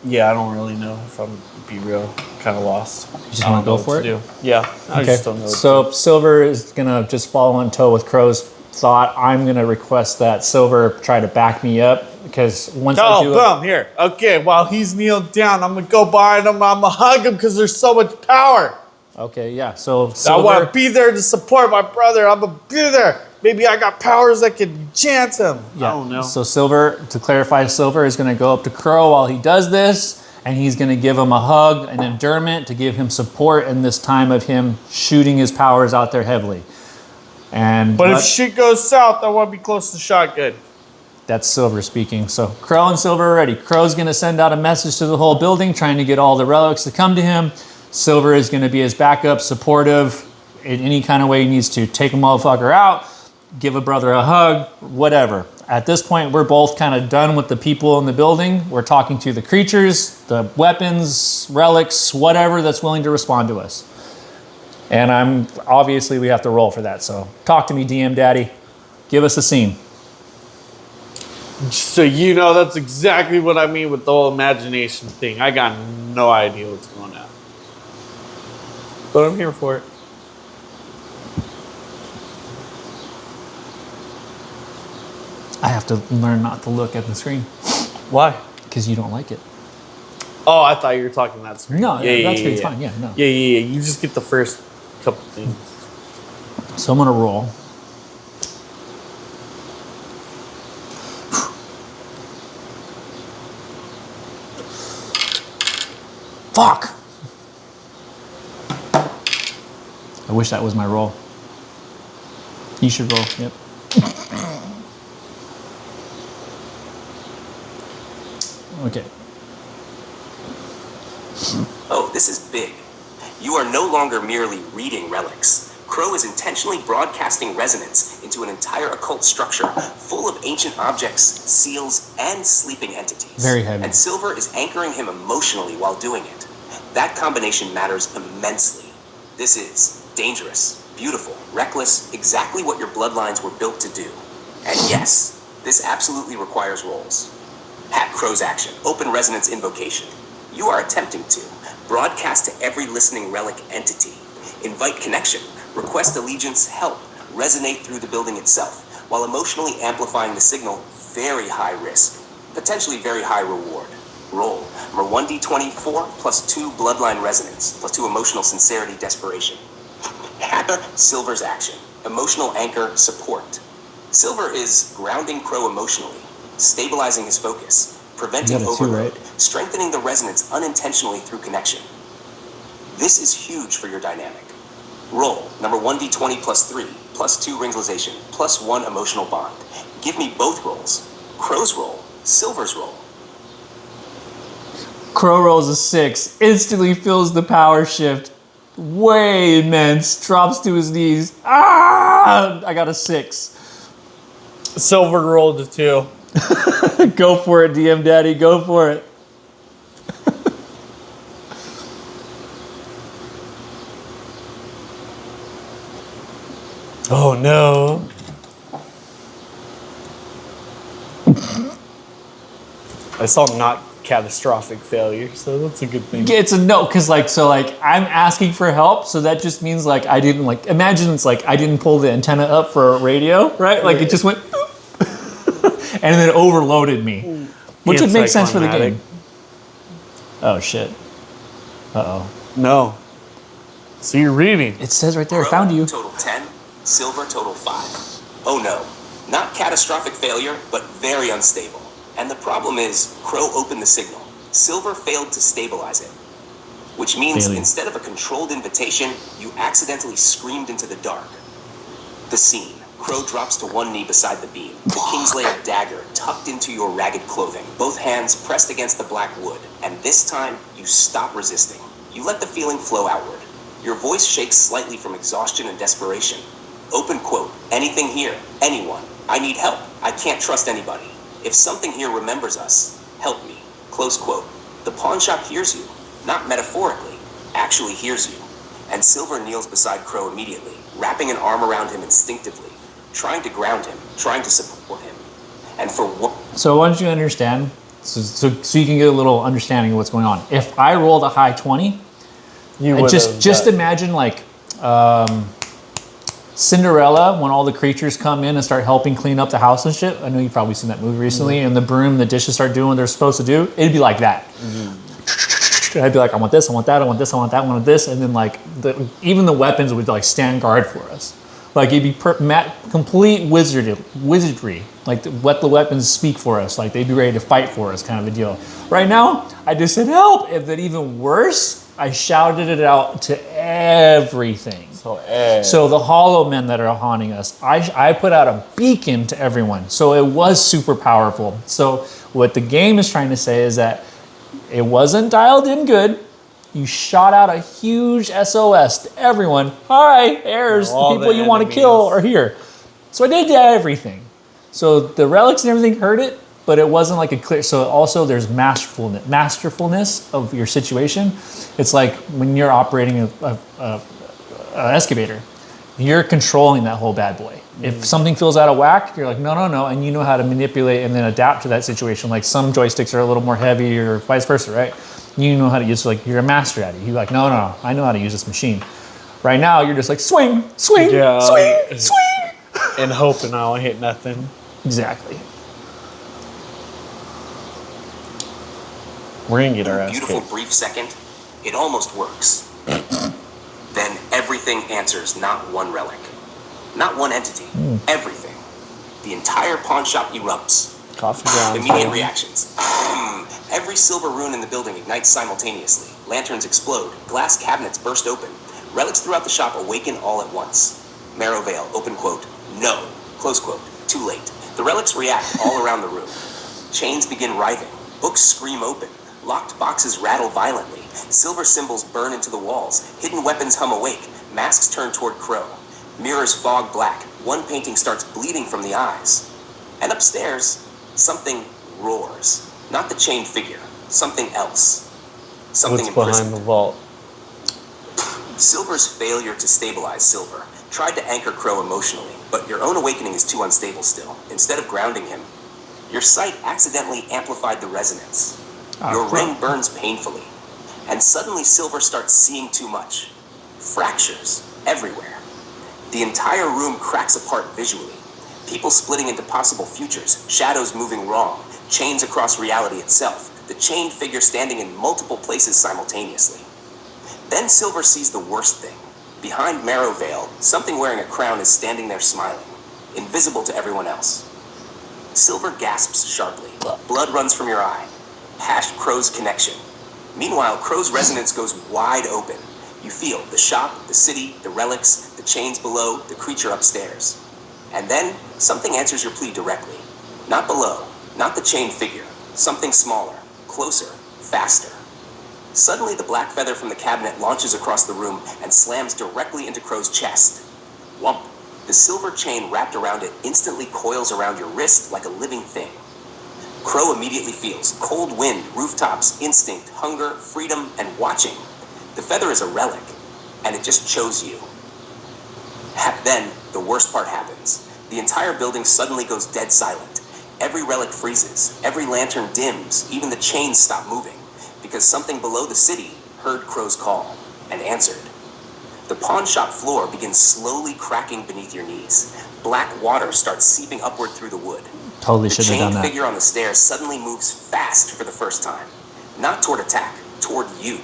Yeah, I don't really know if I'm be real. Kind of lost. You just want to go for it? Do. Yeah, I just don't know. So Silver is gonna just follow in tow with Crow's thought. I'm gonna request that Silver try to back me up because once I do boom, here. Okay, while he's kneeled down, I'm gonna go behind him. I'm gonna hug him because there's so much power. Okay, yeah. So I Silver, want to be there to support my brother. I'm gonna be there. Maybe I got powers that can chance him. yeah. I don't know. So Silver, to clarify, Silver is gonna go up to Crow while he does this. And he's going to give him a hug, an endearment to give him support in this time of him shooting his powers out there heavily. But if shit goes south, I want to be close to shotgun. That's Silver speaking. So Crow and Silver are ready. Crow's going to send out a message to the whole building trying to get all the relics to come to him. Silver is going to be his backup, supportive in any kind of way he needs to. Take a motherfucker out, give a brother a hug, whatever. At this point, we're both kind of done with the people in the building. We're talking to the creatures, the weapons, relics, whatever that's willing to respond to us. And obviously we have to roll for that. So talk to me, DM Daddy. Give us a scene. So you know that's exactly what I mean with the whole imagination thing. I got no idea what's going on. But I'm here for it. I have to learn not to look at the screen. Why? Because you don't like it. Oh, I thought you were talking that screen. No, that screen's fine. Yeah, no. Yeah. You just get the first couple things. So I'm gonna roll. Fuck! I wish that was my roll. You should roll, yep. Okay. Oh, this is big. You are no longer merely reading relics. Crow is intentionally broadcasting resonance into an entire occult structure full of ancient objects, seals, and sleeping entities. Very heavy. And Silver is anchoring him emotionally while doing it. That combination matters immensely. This is dangerous, beautiful, reckless, exactly what your bloodlines were built to do. And yes, this absolutely requires rolls. Hack Crow's action, open resonance invocation. You are attempting to broadcast to every listening relic entity, invite connection, request allegiance, help, resonate through the building itself, while emotionally amplifying the signal. Very high risk, potentially very high reward. Roll. Number 1d24 plus 2 bloodline resonance, plus 2 emotional sincerity desperation. Hacker Silver's action, emotional anchor support. Silver is grounding Crow emotionally, stabilizing his focus, preventing overload, strengthening the resonance unintentionally through connection. This is huge for your dynamic. Roll. Number 1d20 plus 3, plus 2 ringalization, plus 1 emotional bond. Give me both rolls. Crow's roll, Silver's roll. Crow rolls a 6, instantly feels the power shift. Way immense, drops to his knees. Ah! I got a 6. Silver rolled a 2. Go for it, DM Daddy, go for it. Oh no. I saw not catastrophic failure, so that's a good thing. It's a no, because I'm asking for help, so that just means I didn't imagine it's I didn't pull the antenna up for a radio, right? It just went and then it overloaded me. Which would make sense for the game. Oh shit. Uh-oh. No. So you're reading. It says right there, Crow, found you. Total 10, Silver total 5. Oh no. Not catastrophic failure, but very unstable. And the problem is, Crow opened the signal. Silver failed to stabilize it. Which means instead of a controlled invitation, you accidentally screamed into the dark. The scene. Crow drops to one knee beside the beam, the Kingslayer dagger tucked into your ragged clothing, both hands pressed against the black wood, and this time, you stop resisting. You let the feeling flow outward. Your voice shakes slightly from exhaustion and desperation. Open quote, anything here, anyone. I need help. I can't trust anybody. If something here remembers us, help me. Close quote. The pawn shop hears you, not metaphorically, actually hears you. And Silver kneels beside Crow immediately, wrapping an arm around him instinctively, trying to ground him, trying to support him. And for what? So I want you to understand, so you can get a little understanding of what's going on. If I rolled a high 20, just imagine like Cinderella, when all the creatures come in and start helping clean up the house and shit. I know you've probably seen that movie recently, and the broom, the dishes start doing what they're supposed to do. It'd be like that. I'd be like, I want this, I want that, I want this, I want that, I want this, and then like even the weapons would like stand guard for us. Like it'd be complete wizardry. Like what the weapons speak for us. Like they'd be ready to fight for us, kind of a deal. Right now, I just said help. If it even worse, I shouted it out to everything. So the hollow men that are haunting us, I put out a beacon to everyone. So it was super powerful. So what the game is trying to say is that it wasn't dialed in good. You shot out a huge SOS to everyone. Hi, heirs, the people you want to kill are here. So I did everything. So the relics and everything heard it, but it wasn't like a clear. So also there's masterfulness of your situation. It's like when you're operating an excavator, you're controlling that whole bad boy. If something feels out of whack, you're like, no, and you know how to manipulate and then adapt to that situation. Like some joysticks are a little more heavy or vice versa, right? You know how to use, like, you're a master at it. You're like, no, I know how to use this machine. Right now, you're just like, swing, swing. And hoping I don't hit nothing. Exactly. We're going to get our ass beautiful kicked. brief second, it almost works. Then everything answers not one relic, not one entity, everything. The entire pawn shop erupts. Coffee grounds. Immediate reactions. Every silver rune in the building ignites simultaneously. Lanterns explode. Glass cabinets burst open. Relics throughout the shop awaken all at once. Marrowvale, open quote, no, close quote, too late. The relics react all around the room. Chains begin writhing. Books scream open. Locked boxes rattle violently. Silver symbols burn into the walls. Hidden weapons hum awake. Masks turn toward Crow. Mirrors fog black. One painting starts bleeding from the eyes. And upstairs, something roars. Not the chained figure. Something else. Something What's behind imprisoned. the vault? Silver's failure to stabilize Silver tried to anchor Crow emotionally, but your own awakening is too unstable still. Instead of grounding him, your sight accidentally amplified the resonance. Your ring burns painfully, and suddenly Silver starts seeing too much. Fractures everywhere. The entire room cracks apart visually. People splitting into possible futures, shadows moving wrong, chains across reality itself, the chained figure standing in multiple places simultaneously. Then Silver sees the worst thing. Behind Marrowvale, something wearing a crown is standing there smiling, invisible to everyone else. Silver gasps sharply. Blood runs from your eye. Hashed Crow's connection. Meanwhile, Crow's resonance goes wide open. You feel the shop, the city, the relics, the chains below, the creature upstairs. And then, something answers your plea directly. Not below, not the chained figure. Something smaller, closer, faster. Suddenly, the black feather from the cabinet launches across the room and slams directly into Crow's chest. Whump. The silver chain wrapped around it instantly coils around your wrist like a living thing. Crow immediately feels cold wind, rooftops, instinct, hunger, freedom, and watching. The feather is a relic, and it just chose you. Then, the worst part happens. The entire building suddenly goes dead silent. Every relic freezes, every lantern dims, even the chains stop moving, because something below the city heard Crow's call and answered. The pawn shop floor begins slowly cracking beneath your knees. Black water starts seeping upward through the wood. Totally The should have done chained that. figure on the stairs suddenly moves fast for the first time. Not toward attack, toward you.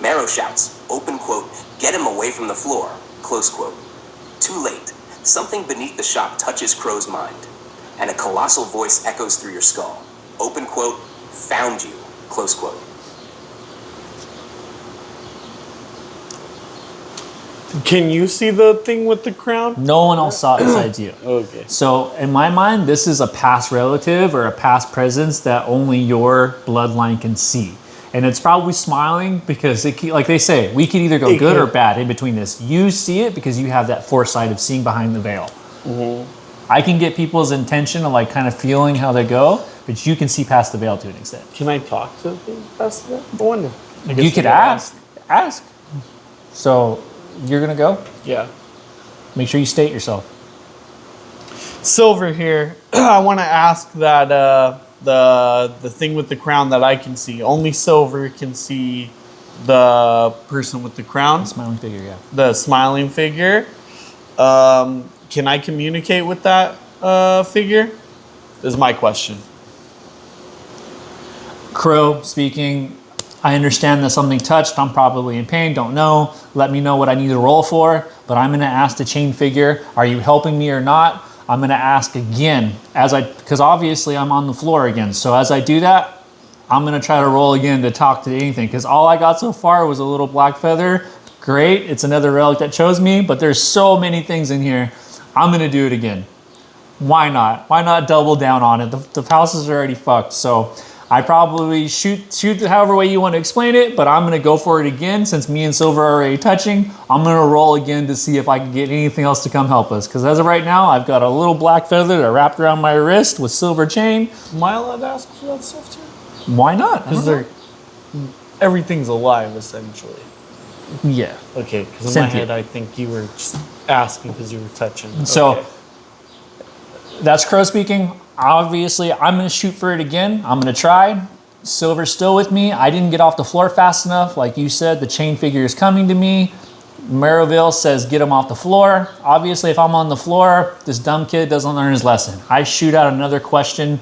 Marrow shouts, open quote, get him away from the floor, close quote. Too late. Something beneath the shop touches Crow's mind, and a colossal voice echoes through your skull. Open quote, found you, close quote. Can you see the thing with the crown? No one else saw it besides you. Okay. So in my mind, this is a past relative or a past presence that only your bloodline can see. And it's probably smiling because, like they say, we could either go good or bad in between this. You see it because you have that foresight of seeing behind the veil. I can get people's intention of like kind of feeling how they go, but you can see past the veil to an extent. Can I talk to the thing past the veil? I wonder. You could ask. So you're gonna go? Yeah. Make sure you state yourself. Silver here. I want to ask that the thing with the crown that I can see. Only Silver can see the person with the crown. Smiling figure, yeah. The smiling figure. Can I communicate with that figure? Is my question. Crow speaking. I understand that something touched. I'm probably in pain. Don't know. Let me know what I need to roll for. But I'm going to ask the chain figure, are you helping me or not? I'm going to ask again because obviously I'm on the floor again. So as I do that, I'm going to try to roll again to talk to anything because all I got so far was a little black feather. Great. It's another relic that chose me, but there's so many things in here. I'm going to do it again. Why not? Why not double down on it? The houses are already fucked. So I probably shoot however way you want to explain it, but I'm going to go for it again since me and Silver are already touching. I'm going to roll again to see if I can get anything else to come help us. Because as of right now, I've got a little black feather that wrapped around my wrist with silver chain. Am I allowed to ask for that stuff too? Why not? Because everything's alive essentially. Yeah. Okay, because in my head I think you were just asking because you were touching. So okay. That's Crow speaking. Obviously, I'm going to shoot for it again. I'm going to try. Silver's still with me. I didn't get off the floor fast enough. Like you said, the chain figure is coming to me. Maryville says get him off the floor. Obviously, if I'm on the floor, this dumb kid doesn't learn his lesson. I shoot out another question.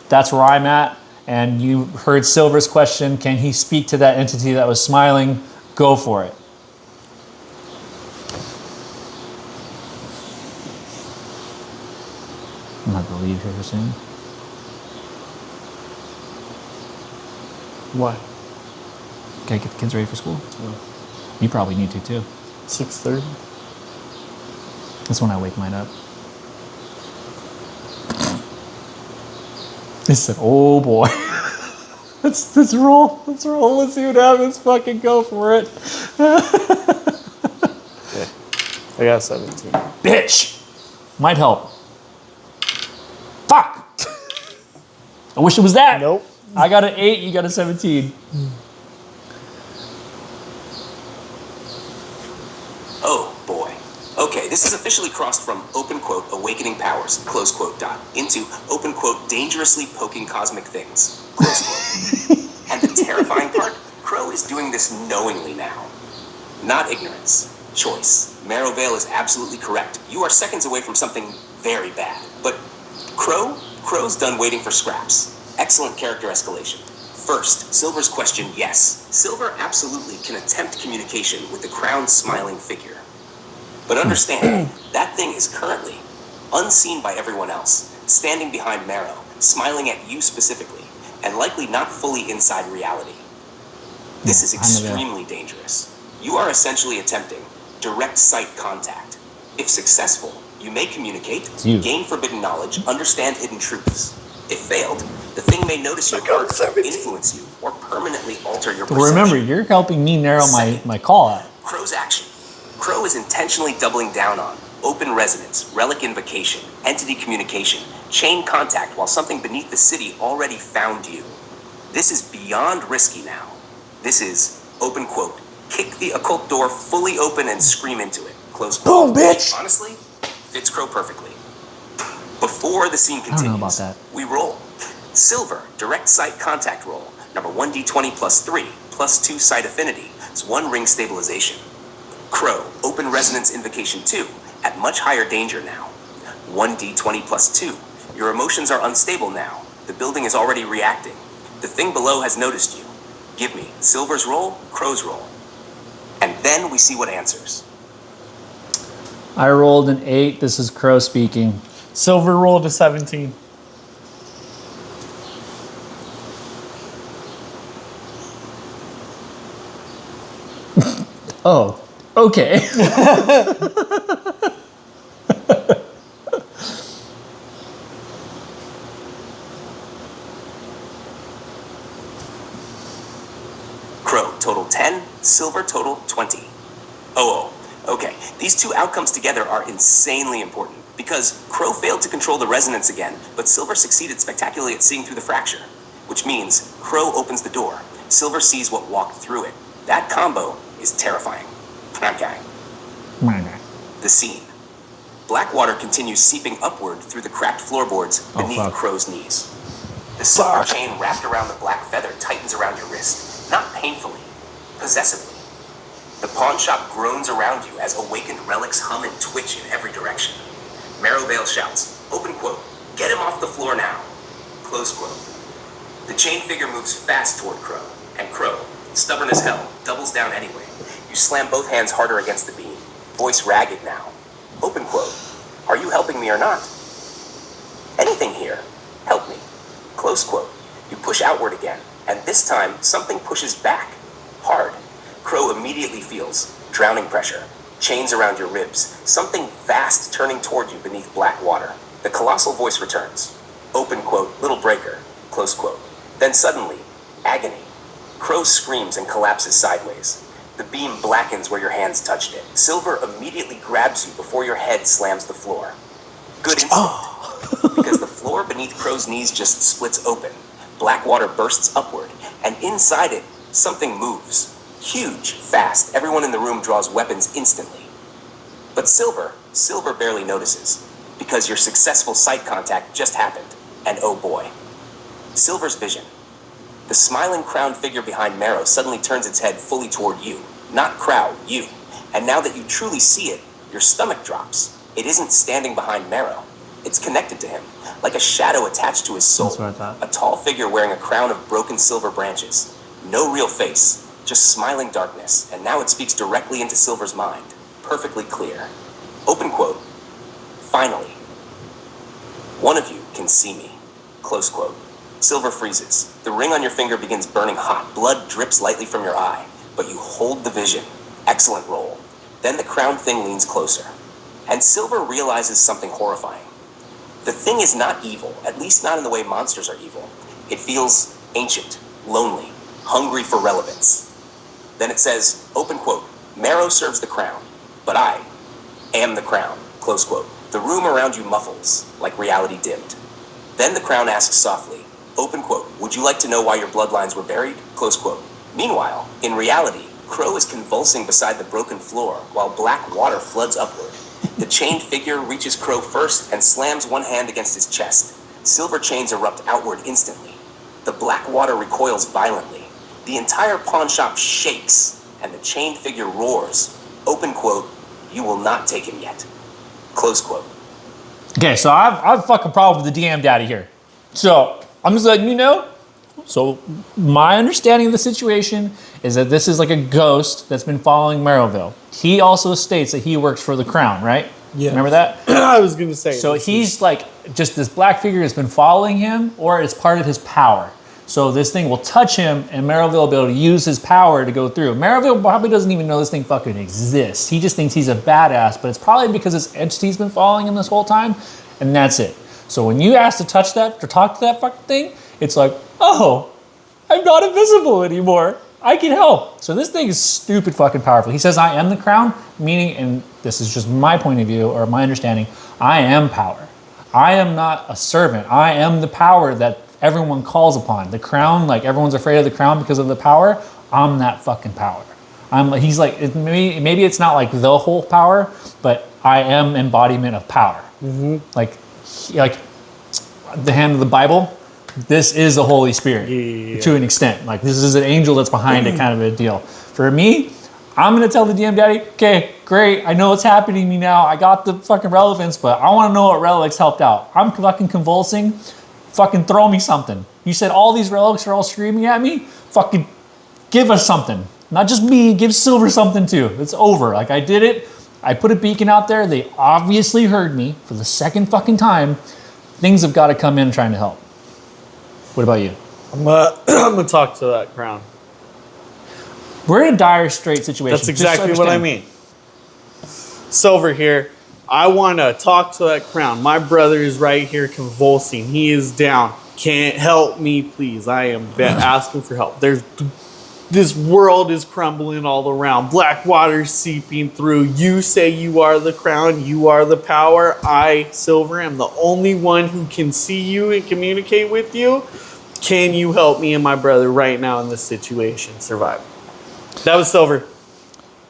That's where I'm at. And you heard Silver's question. Can he speak to that entity that was smiling? Go for it. I'm not going to leave here soon. Why? Okay, get the kids ready for school. Yeah. You probably need to too. 6:30. That's when I wake mine up. They said, "Oh boy, let's roll. Let's roll. Let's see what happens. Fucking go for it." Okay. I got 17. Bitch, might help. Fuck. I wish it was that. Nope. I got an 8. You got a 17. Oh boy. Okay, this is officially crossed from open quote awakening powers close quote dot into open quote dangerously poking cosmic things close quote. And the terrifying part, Crow is doing this knowingly now, not ignorance. Choice. Marrowvale is absolutely correct. You are seconds away from something very bad. But Crow's done waiting for scraps. Excellent character escalation. First, Silver's question, yes. Silver absolutely can attempt communication with the crown's smiling figure. But understand, that thing is currently unseen by everyone else, standing behind Marrow, smiling at you specifically, and likely not fully inside reality. This is extremely dangerous. You are essentially attempting direct sight contact. If successful, you may communicate, gain forbidden knowledge, understand hidden truths. If failed, the thing may notice your work, influence you, or permanently alter your perception. Remember, you're helping me narrow my call out. Crow's action. Crow is intentionally doubling down on open resonance, relic invocation, entity communication, chain contact while something beneath the city already found you. This is beyond risky now. This is, open quote, kick the occult door fully open and scream into it, close quote. Boom, bitch! Honestly, fits Crow perfectly. Before the scene continues, I don't know about that. We roll. Silver, direct sight contact roll. Number 1d20 plus 3, plus 2 sight affinity. It's 1 ring stabilization. Crow, open resonance invocation 2, at much higher danger now. 1d20 plus 2. Your emotions are unstable now. The building is already reacting. The thing below has noticed you. Give me Silver's roll, Crow's roll. And then we see what answers. I rolled an 8. This is Crow speaking. Silver rolled a 17. Oh, Okay. Crow total 10, Silver total 20. Oh, okay. These two outcomes together are insanely important because Crow failed to control the resonance again, but Silver succeeded spectacularly at seeing through the fracture, which means Crow opens the door. Silver sees what walked through it. That combo is terrifying. Okay. The scene. Black water continues seeping upward through the cracked floorboards beneath Crow's knees. The silver chain wrapped around the black feather tightens around your wrist, not painfully, possessively. The pawn shop groans around you as awakened relics hum and twitch in every direction. Marrowvale shouts, open quote, get him off the floor now, close quote. The chain figure moves fast toward Crow, and Crow, stubborn as hell, doubles down anyway. You slam both hands harder against the beam, voice ragged now. Open quote, are you helping me or not? Anything here, help me, close quote. You push outward again, and this time something pushes back, hard. Crow immediately feels drowning pressure, chains around your ribs, something vast turning toward you beneath black water. The colossal voice returns. Open quote, little breaker, close quote. Then suddenly, agony. Crow screams and collapses sideways. The beam blackens where your hands touched it. Silver immediately grabs you before your head slams the floor. Good instinct, because the floor beneath Crow's knees just splits open. Black water bursts upward, and inside it, something moves. Huge, fast, everyone in the room draws weapons instantly. But Silver barely notices, because your successful sight contact just happened, and oh boy. Silver's vision. The smiling crowned figure behind Marrow suddenly turns its head fully toward you, not Crow, you. And now that you truly see it, your stomach drops. It isn't standing behind Marrow. It's connected to him, like a shadow attached to his soul. That's what I thought. A tall figure wearing a crown of broken silver branches. No real face. Just smiling darkness, and now it speaks directly into Silver's mind. Perfectly clear. Open quote. Finally. One of you can see me. Close quote. Silver freezes. The ring on your finger begins burning hot. Blood drips lightly from your eye, but you hold the vision. Excellent roll. Then the crowned thing leans closer, and Silver realizes something horrifying. The thing is not evil, at least not in the way monsters are evil. It feels ancient, lonely, hungry for relevance. Then it says, open quote, Marrow serves the crown, but I am the crown, close quote. The room around you muffles, like reality dimmed. Then the crown asks softly, open quote, would you like to know why your bloodlines were buried, close quote. Meanwhile, in reality, Crow is convulsing beside the broken floor while black water floods upward. The chained figure reaches Crow first and slams one hand against his chest. Silver chains erupt outward instantly. The black water recoils violently. The entire pawn shop shakes, and the chained figure roars. Open quote, you will not take him yet. Close quote. Okay, so I've fucking problem with the DM daddy here. So I'm just letting you know. So my understanding of the situation is that this is like a ghost that's been following Marrowville. He also states that he works for the crown, right? Yeah. Remember that? I was going to say. So he's like just this black figure has been following him, or it's part of his power. So this thing will touch him, and Marrowville will be able to use his power to go through. Marrowville probably doesn't even know this thing fucking exists. He just thinks he's a badass, but it's probably because this entity's been following him this whole time, and that's it. So when you ask to touch that, to talk to that fucking thing, it's like, oh, I'm not invisible anymore. I can help. So this thing is stupid fucking powerful. He says, I am the crown, meaning, and this is just my point of view or my understanding, I am power. I am not a servant. I am the power that everyone calls upon. The crown, like everyone's afraid of the crown because of the power. I'm that fucking power. He's like, maybe it's not like the whole power, but I am embodiment of power. Mm-hmm. Like the hand of the Bible. This is the Holy Spirit to an extent. Like this is an angel that's behind it, kind of a deal. For me, I'm gonna tell the DM daddy, okay, great. I know what's happening to me now. I got the fucking relevance, but I want to know what relics helped out. I'm fucking convulsing. Fucking throw me something. You said all these relics are all screaming at me. Fucking give us something. Not just me, give Silver something too. It's over. Like I did it. I put a beacon out there. They obviously heard me for the second fucking time. Things have got to come in trying to help. What about you? I'm gonna talk to that crown. We're in a dire straight situation. That's exactly what I mean. Silver here. I want to talk to that crown. My brother is right here convulsing. He is down. Can't help me, please. I am asking for help. This world is crumbling all around. Black water seeping through. You say you are the crown. You are the power. I, Silver, am the only one who can see you and communicate with you. Can you help me and my brother right now in this situation survive? That was Silver.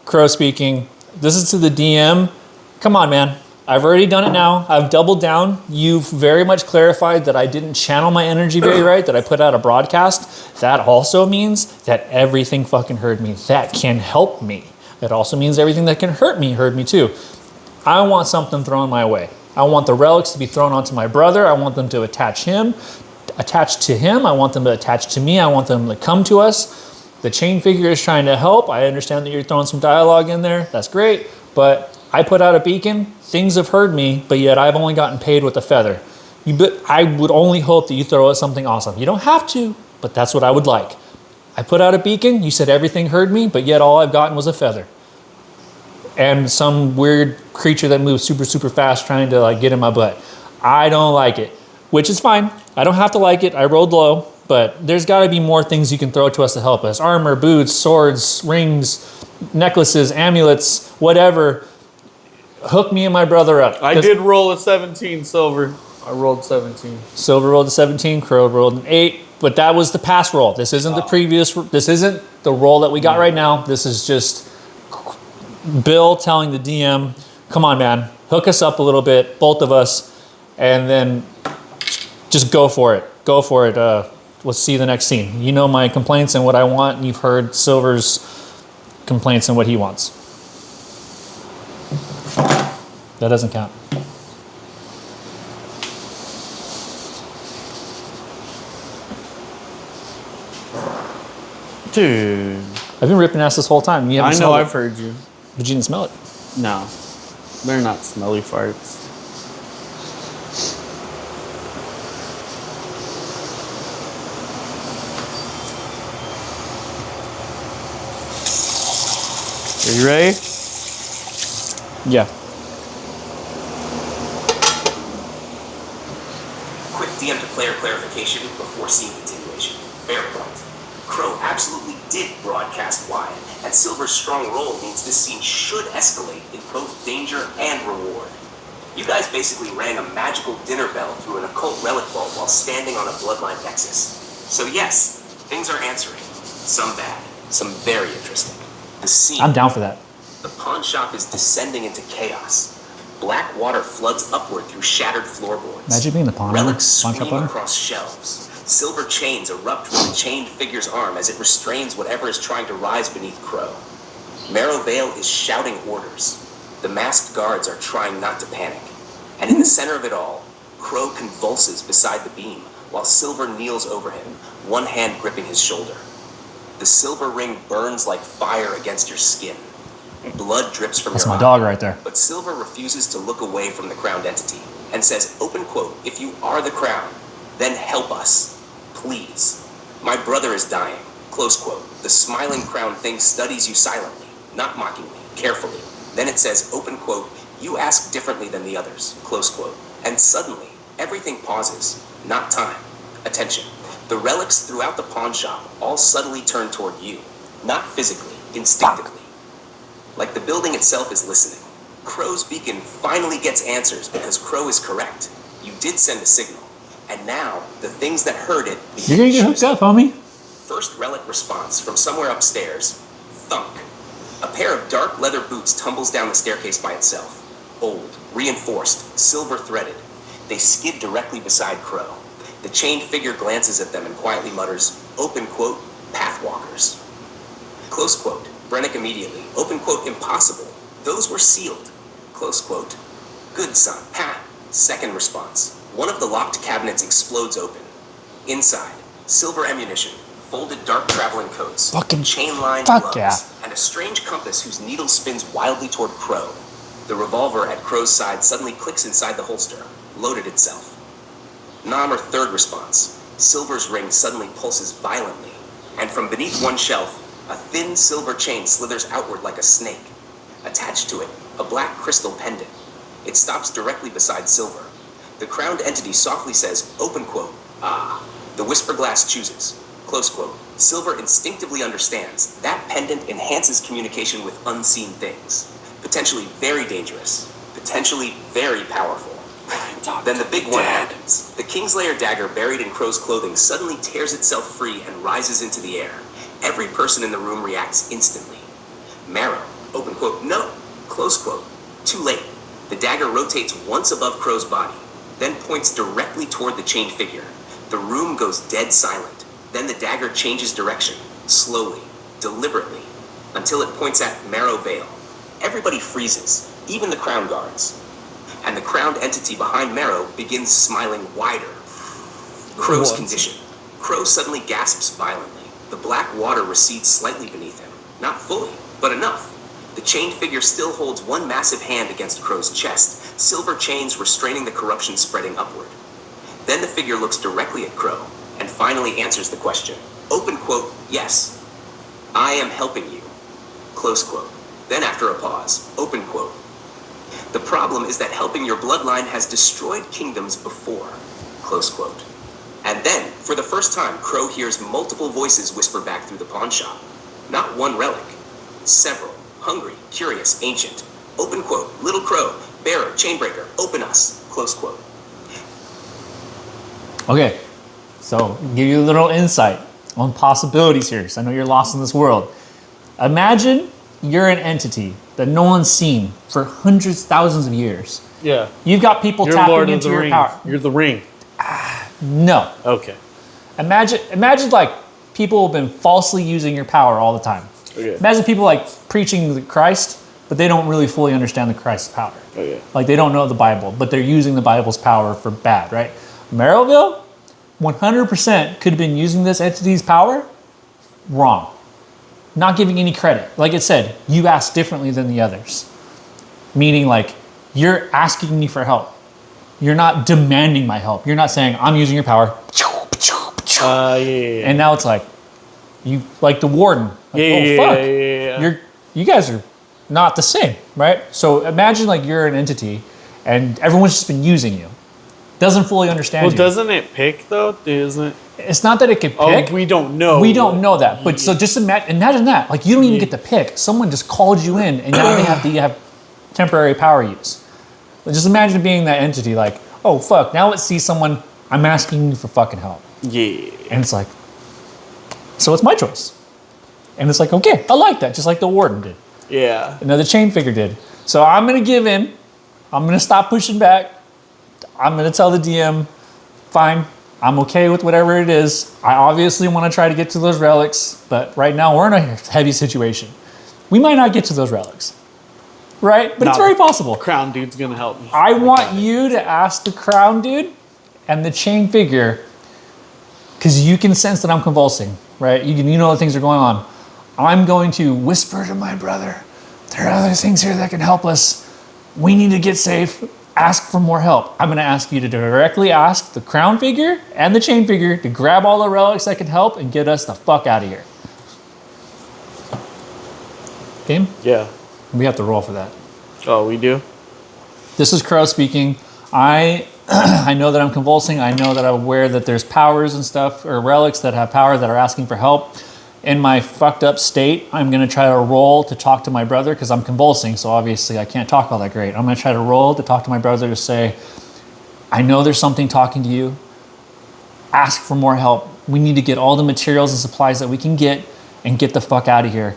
Crow speaking. This is to the DM. Come on, man. I've already done it now. I've doubled down. You've very much clarified that I didn't channel my energy very right, that I put out a broadcast. That also means that everything fucking heard me. That can help me. That also means everything that can hurt me heard me too. I want something thrown my way. I want the relics to be thrown onto my brother. I want them to attach to him. I want them to attach to me. I want them to come to us. The chain figure is trying to help. I understand that you're throwing some dialogue in there. That's great. But I put out a beacon. Things have heard me, but yet I've only gotten paid with a feather. I would only hope that you throw us something awesome. You don't have to, but that's what I would like. I put out a beacon. You said everything heard me, but yet all I've gotten was a feather. And some weird creature that moves super, super fast trying to like get in my butt. I don't like it, which is fine. I don't have to like it. I rolled low, but there's got to be more things you can throw to us to help us. Armor, boots, swords, rings, necklaces, amulets, whatever. Hook me and my brother up. I did roll a 17, Silver. I rolled 17. Silver rolled a 17, Crow rolled an 8, but that was the past roll. This isn't the previous, this isn't the roll that we got right now. This is just Bill telling the DM, come on, man, hook us up a little bit, both of us, and then just go for it. Go for it. Let's see the next scene. You know my complaints and what I want, and you've heard Silver's complaints and what he wants. That doesn't count. Dude. I've been ripping ass this whole time. You haven't I know, smelled I've it. heard you. But you didn't smell it. No. They're not smelly farts. Are you ready? Yeah. Quick DM to player clarification before scene continuation. Fair point. Crow absolutely did broadcast wide, and Silver's strong roll means this scene should escalate in both danger and reward. You guys basically rang a magical dinner bell through an occult relic vault while standing on a bloodline nexus. So yes, things are answering. Some bad, some very interesting. The scene. I'm down for that. The pawn shop is descending into chaos. Black water floods upward through shattered floorboards. Imagine being the pawn owner, Relics pawn shop scream owner. across shelves. Silver chains erupt from the chained figure's arm as it restrains whatever is trying to rise beneath Crow. Marrow Vale is shouting orders. The masked guards are trying not to panic. And in the center of it all, Crow convulses beside the beam, while Silver kneels over him, one hand gripping his shoulder. The silver ring burns like fire against your skin. Blood drips from That's your my eye. dog right there. But Silver refuses to look away from the crowned entity and says, open quote, if you are the crown, then help us. Please. My brother is dying. Close quote. The smiling crown thing studies you silently, not mockingly, carefully. Then it says, open quote, you ask differently than the others. Close quote. And suddenly, everything pauses. Not time. Attention. The relics throughout the pawn shop all subtly turn toward you. Not physically, instinctively. Like the building itself is listening. Crow's beacon finally gets answers because Crow is correct. You did send a signal. And now, the things that heard it... You're gonna get hooked up, homie. First relic response from somewhere upstairs. Thunk. A pair of dark leather boots tumbles down the staircase by itself. Old, reinforced, silver threaded. They skid directly beside Crow. The chained figure glances at them and quietly mutters, open quote, pathwalkers. Close quote. Brennick immediately. Open quote, impossible. Those were sealed. Close quote. Good son. Ha. Second response. One of the locked cabinets explodes open. Inside, silver ammunition, folded dark traveling coats, Fucking chain-lined fuck gloves, yeah. and a strange compass whose needle spins wildly toward Crow. The revolver at Crow's side suddenly clicks inside the holster, loaded itself. Namr third response. Silver's ring suddenly pulses violently, and from beneath one shelf, a thin silver chain slithers outward like a snake. Attached to it, a black crystal pendant. It stops directly beside Silver. The crowned entity softly says, open quote, ah. The whisper glass chooses, close quote. Silver instinctively understands that pendant enhances communication with unseen things. Potentially very dangerous. Potentially very powerful. Then the big one happens. The Kingslayer dagger buried in Crow's clothing suddenly tears itself free and rises into the air. Every person in the room reacts instantly. Marrow, open quote, no, close quote. Too late. The dagger rotates once above Crow's body, then points directly toward the chained figure. The room goes dead silent. Then the dagger changes direction, slowly, deliberately, until it points at Marrow Vale. Everybody freezes, even the crown guards. And the crowned entity behind Marrow begins smiling wider. Crow's condition. Crow suddenly gasps violently. The black water recedes slightly beneath him. Not fully, but enough. The chained figure still holds one massive hand against Crow's chest, silver chains restraining the corruption spreading upward. Then the figure looks directly at Crow, and finally answers the question. Open quote, yes. I am helping you. Close quote. Then after a pause, open quote. The problem is that helping your bloodline has destroyed kingdoms before. Close quote. And then, for the first time, Crow hears multiple voices whisper back through the pawn shop. Not one relic. Several. Hungry, curious, ancient. Open quote. Little Crow, bearer, chainbreaker, open us. Close quote. Okay, so give you a little insight on possibilities here, because I know you're lost in this world. Imagine you're an entity that no one's seen for hundreds, thousands of years. Yeah. You've got people You're tapping Lord of into the your Rings. power. You're the ring. No. Okay. Imagine like people have been falsely using your power all the time. Okay. Imagine people like preaching the Christ, but they don't really fully understand the Christ's power. Okay. Like they don't know the Bible, but they're using the Bible's power for bad, right? Marrowville, 100% could have been using this entity's power wrong. Not giving any credit. Like it said, you asked differently than the others. Meaning like, you're asking me for help. You're not demanding my help. You're not saying, I'm using your power. Yeah. And now it's like, you like the warden. Like, oh, fuck. Yeah. You guys are not the same, right? So imagine like you're an entity and everyone's just been using you. Doesn't fully understand you. Well, doesn't it pick though? Isn't? It's not that it can pick. Oh, we don't know. We don't know that. But so just imagine that. Like you don't even get to pick. Someone just called you in and now they have temporary power use. But just imagine being that entity like, oh fuck, now let's see someone, I'm asking you for fucking help. Yeah. And it's like, so it's my choice. And it's like, okay, I like that, just like the warden did. Yeah. And the chain figure did. So I'm gonna give in. I'm gonna stop pushing back. I'm gonna tell the DM, fine, I'm okay with whatever it is. I obviously wanna try to get to those relics, but right now we're in a heavy situation. We might not get to those relics, right? But it's very possible. Crown dude's gonna help me. I want you to ask the crown dude and the chain figure, because you can sense that I'm convulsing, right? You know that things are going on. I'm going to whisper to my brother, there are other things here that can help us. We need to get safe. Ask for more help. I'm going to ask you to directly ask the crown figure and the chain figure to grab all the relics that can help and get us the fuck out of here. Game? Yeah. We have to roll for that. Oh, we do? This is Crow speaking. I know that I'm convulsing. I know that I'm aware that there's powers and stuff, or relics that have power that are asking for help. In my fucked up state, I'm going to try to roll to talk to my brother because I'm convulsing, so obviously I can't talk all that great. I'm going to try to roll to talk to my brother to say, I know there's something talking to you. Ask for more help. We need to get all the materials and supplies that we can get and get the fuck out of here.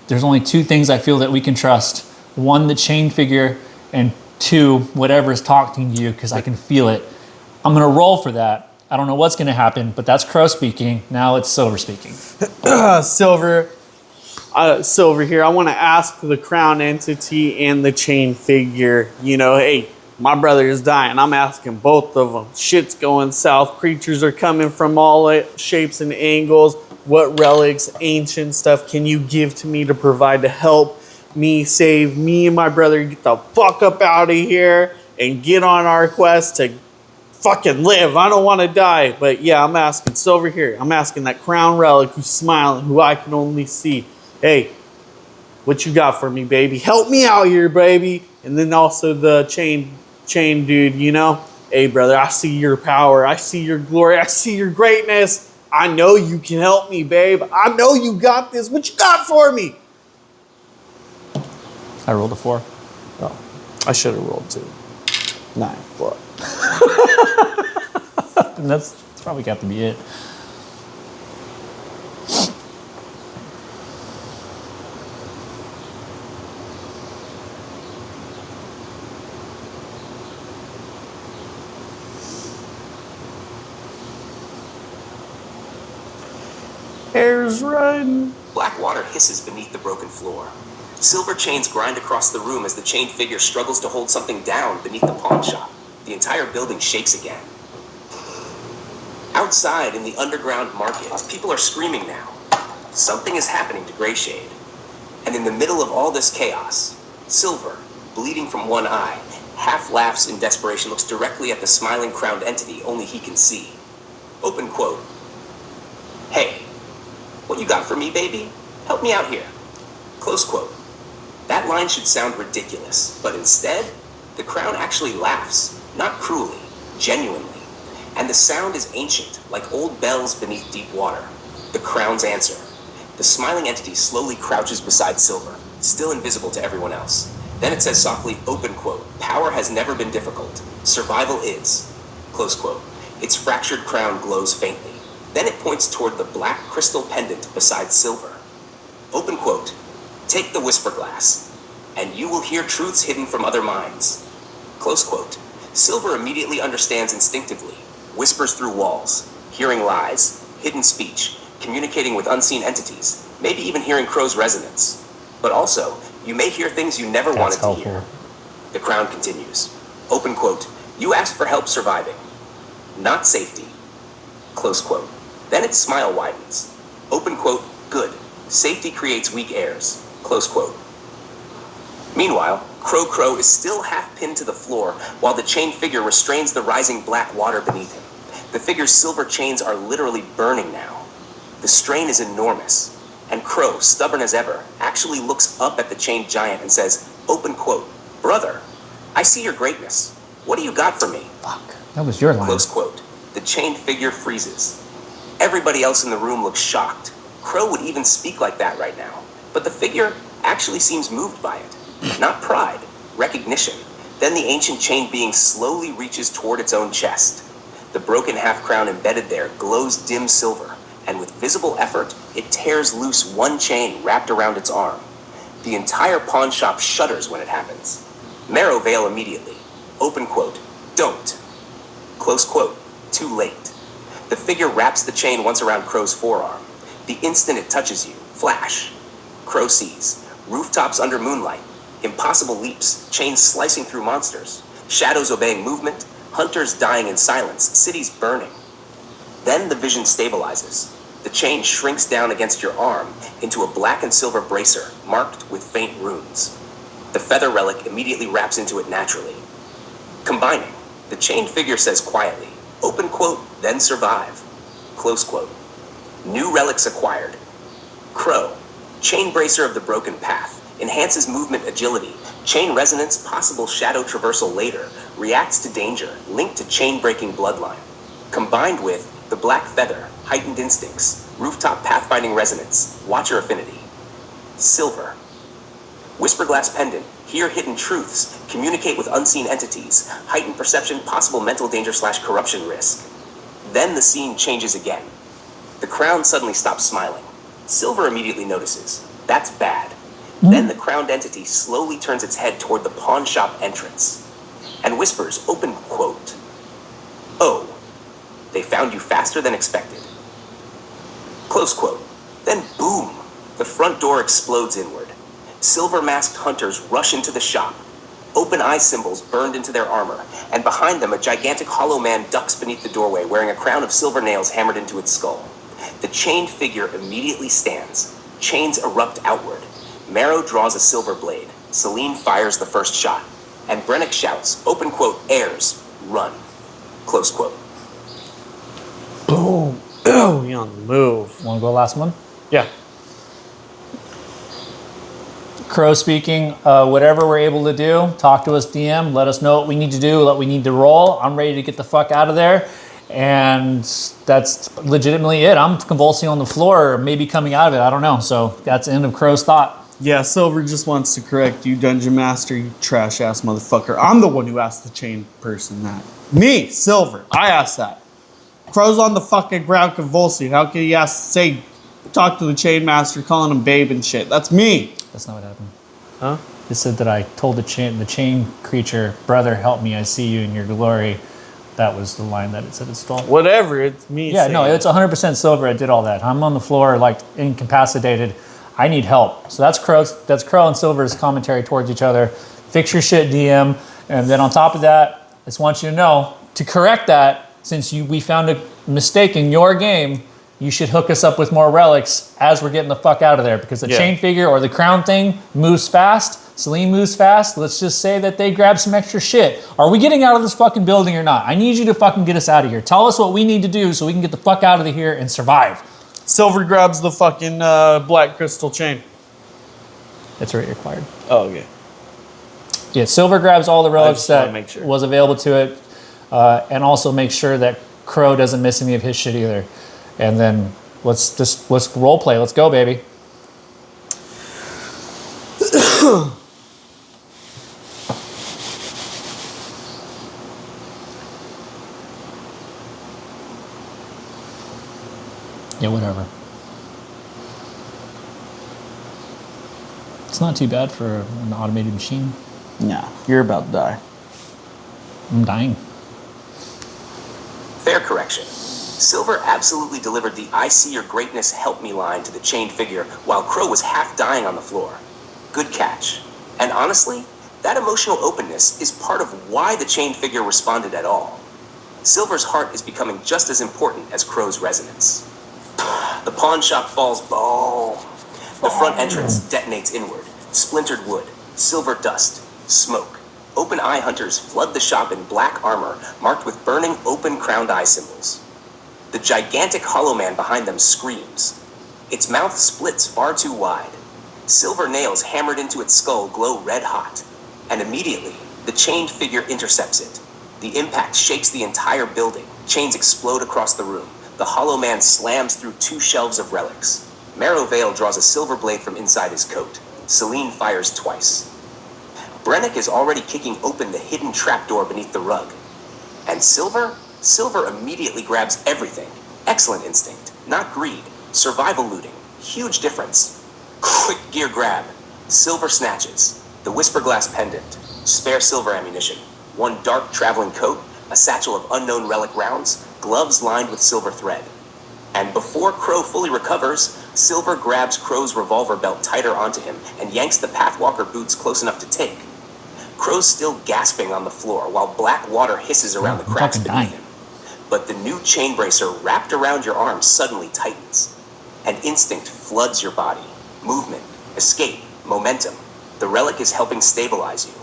There's only two things I feel that we can trust. One, the chain figure, and two, whatever is talking to you, because I can feel it. I'm going to roll for that. I don't know what's going to happen, but that's Crow speaking. Now it's Silver speaking. Silver here. I want to ask the crown entity and the chain figure, hey, my brother is dying. I'm asking both of them. Shit's going south. Creatures are coming from all shapes and angles. What relics, ancient stuff can you give to me to provide to help me save me and my brother, get the fuck up out of here and get on our quest to fucking live. I don't want to die. But yeah, I'm asking Silver here. I'm asking that crown relic who's smiling, who I can only see. Hey, What you got for me, baby? Help me out here, baby. And then also the chain dude, you know? Hey, brother, I see your power. I see your glory. I see your greatness. I know you can help me, babe. I know you got this. What you got for me? I rolled a 4. Oh, I should have rolled 2. 9. What? And that's probably got to be it. Hair's riding. Black water hisses beneath the broken floor. Silver chains grind across the room as the chained figure struggles to hold something down beneath the pawn shop. The entire building shakes again. Outside in the underground market, people are screaming now. Something is happening to Greyshade. And in the middle of all this chaos, Silver, bleeding from one eye, half laughs in desperation, looks directly at the smiling crowned entity only he can see. Open quote. Hey, what you got for me, baby? Help me out here. Close quote. That line should sound ridiculous, but instead, the crown actually laughs, not cruelly, genuinely. And the sound is ancient, like old bells beneath deep water. The crown's answer. The smiling entity slowly crouches beside Silver, still invisible to everyone else. Then it says softly, open quote, power has never been difficult. Survival is. Close quote. Its fractured crown glows faintly. Then it points toward the black crystal pendant beside Silver. Open quote. Take the whisper glass, and you will hear truths hidden from other minds. Close quote. Silver immediately understands instinctively, whispers through walls, hearing lies, hidden speech, communicating with unseen entities, maybe even hearing Crow's resonance. But also, you may hear things you never wanted to hear. The crown continues. Open quote. You asked for help surviving, not safety. Close quote. Then its smile widens. Open quote. Good. Safety creates weak heirs. Close quote. Meanwhile, Crow is still half pinned to the floor while the chained figure restrains the rising black water beneath him. The figure's silver chains are literally burning now. The strain is enormous, and Crow, stubborn as ever, actually looks up at the chained giant and says, open quote, brother, I see your greatness. What do you got for me? Fuck, that was your line. Close quote. The chained figure freezes. Everybody else in the room looks shocked. Crow would even speak like that right now, but the figure actually seems moved by it. Not pride, recognition. Then the ancient chain being slowly reaches toward its own chest. The broken half crown embedded there glows dim silver, and with visible effort, it tears loose one chain wrapped around its arm. The entire pawn shop shudders when it happens. Marrow veil immediately. Open quote. Don't. Close quote. Too late. The figure wraps the chain once around Crow's forearm. The instant it touches you, flash. Crow sees. Rooftops under moonlight. Impossible leaps, chains slicing through monsters. Shadows obeying movement. Hunters dying in silence. Cities burning. Then the vision stabilizes. The chain shrinks down against your arm into a black and silver bracer marked with faint runes. The feather relic immediately wraps into it naturally. Combining, the chained figure says quietly, open quote, then survive. Close quote. New relics acquired. Crow, chain bracer of the broken path, enhances movement agility, chain resonance, possible shadow traversal later, reacts to danger, linked to chain breaking bloodline. Combined with the black feather, heightened instincts, rooftop pathfinding resonance, watcher affinity. Silver. Whisperglass pendant, hear hidden truths, communicate with unseen entities, heightened perception, possible mental danger / corruption risk. Then the scene changes again. The crown suddenly stops smiling. Silver immediately notices. That's bad. Then the crowned entity slowly turns its head toward the pawn shop entrance and whispers, open quote, oh, they found you faster than expected. Close quote. Then boom, the front door explodes inward. Silver-masked hunters rush into the shop. Open eye symbols burned into their armor, and behind them a gigantic hollow man ducks beneath the doorway wearing a crown of silver nails hammered into its skull. The chained figure immediately stands. Chains erupt outward. Marrow draws a silver blade. Celine fires the first shot. And Brennick shouts, open quote, heirs, run. Close quote. Boom. Oh, we on the move. Want to go last one? Yeah. Crow speaking. Whatever we're able to do, talk to us, DM. Let us know what we need to do, what we need to roll. I'm ready to get the fuck out of there. And that's legitimately it. I'm convulsing on the floor, maybe coming out of it. I don't know. So that's the end of Crow's thought. Yeah, Silver just wants to correct you, Dungeon Master, you trash ass motherfucker. I'm the one who asked the chain person that. Me, Silver. I asked that. Crow's on the fucking ground convulsing. How can you talk to the chain master, calling him babe and shit? That's me. That's not what happened. Huh? It said that I told the chain creature, brother, help me, I see you in your glory. That was the line that it said it stole. Whatever, it's me. Yeah, no, it's 100% Silver. I did all that. I'm on the floor, like incapacitated. I need help. So that's Crow and Silver's commentary towards each other. Fix your shit, DM. And then on top of that, I just want you to know, to correct that, since we found a mistake in your game, you should hook us up with more relics as we're getting the fuck out of there. Because the chain figure or the crown thing moves fast. Celine moves fast. Let's just say that they grab some extra shit. Are we getting out of this fucking building or not? I need you to fucking get us out of here. Tell us what we need to do so we can get the fuck out of here and survive. Silver grabs the fucking black crystal chain. That's already acquired. Oh, okay. Yeah, Silver grabs all the relics that make sure. was available to it, and also make sure that Crow doesn't miss any of his shit either. And then let's role play. Let's go, baby. Yeah, whatever. It's not too bad for an automated machine. Nah, you're about to die. I'm dying. Fair correction. Silver absolutely delivered the "I see your greatness, help me" line to the chained figure while Crow was half dying on the floor. Good catch. And honestly, that emotional openness is part of why the chained figure responded at all. Silver's heart is becoming just as important as Crow's resonance. The pawn shop falls boom. The front entrance detonates inward. Splintered wood, silver dust, smoke. Open eye hunters flood the shop in black armor marked with burning open crowned eye symbols. The gigantic hollow man behind them screams. Its mouth splits far too wide. Silver nails hammered into its skull glow red hot. And immediately, the chained figure intercepts it. The impact shakes the entire building. Chains explode across the room. The hollow man slams through 2 shelves of relics. Marrow Vale draws a silver blade from inside his coat. Celine fires twice. Brennick is already kicking open the hidden trapdoor beneath the rug. And Silver immediately grabs everything. Excellent instinct, not greed. Survival looting, huge difference. Quick gear grab. Silver snatches. The whisper glass pendant. Spare silver ammunition. 1 dark traveling coat. A satchel of unknown relic rounds. Gloves lined with silver thread. And before Crow fully recovers, Silver grabs Crow's revolver belt tighter onto him and yanks the Pathwalker boots close enough to take. Crow's still gasping on the floor while black water hisses around the cracks beneath him. But the new chain bracer wrapped around your arm suddenly tightens. An instinct floods your body. Movement, escape, momentum. The relic is helping stabilize you.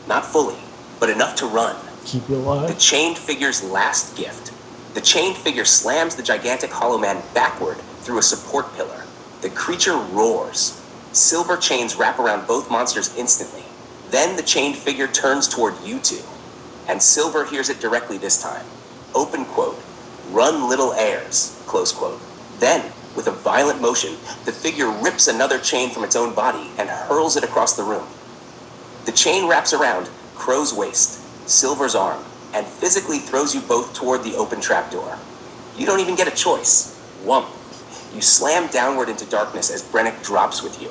Not fully, but enough to run. Keep you alive. The chained figure's last gift. The chained figure slams the gigantic hollow man backward through a support pillar. The creature roars. Silver chains wrap around both monsters instantly. Then the chained figure turns toward you two. And Silver hears it directly this time. Open quote. Run little heirs, close quote. Then, with a violent motion, the figure rips another chain from its own body and hurls it across the room. The chain wraps around Crow's waist, Silver's arm, and physically throws you both toward the open trapdoor. You don't even get a choice. Whump. You slam downward into darkness as Brennick drops with you.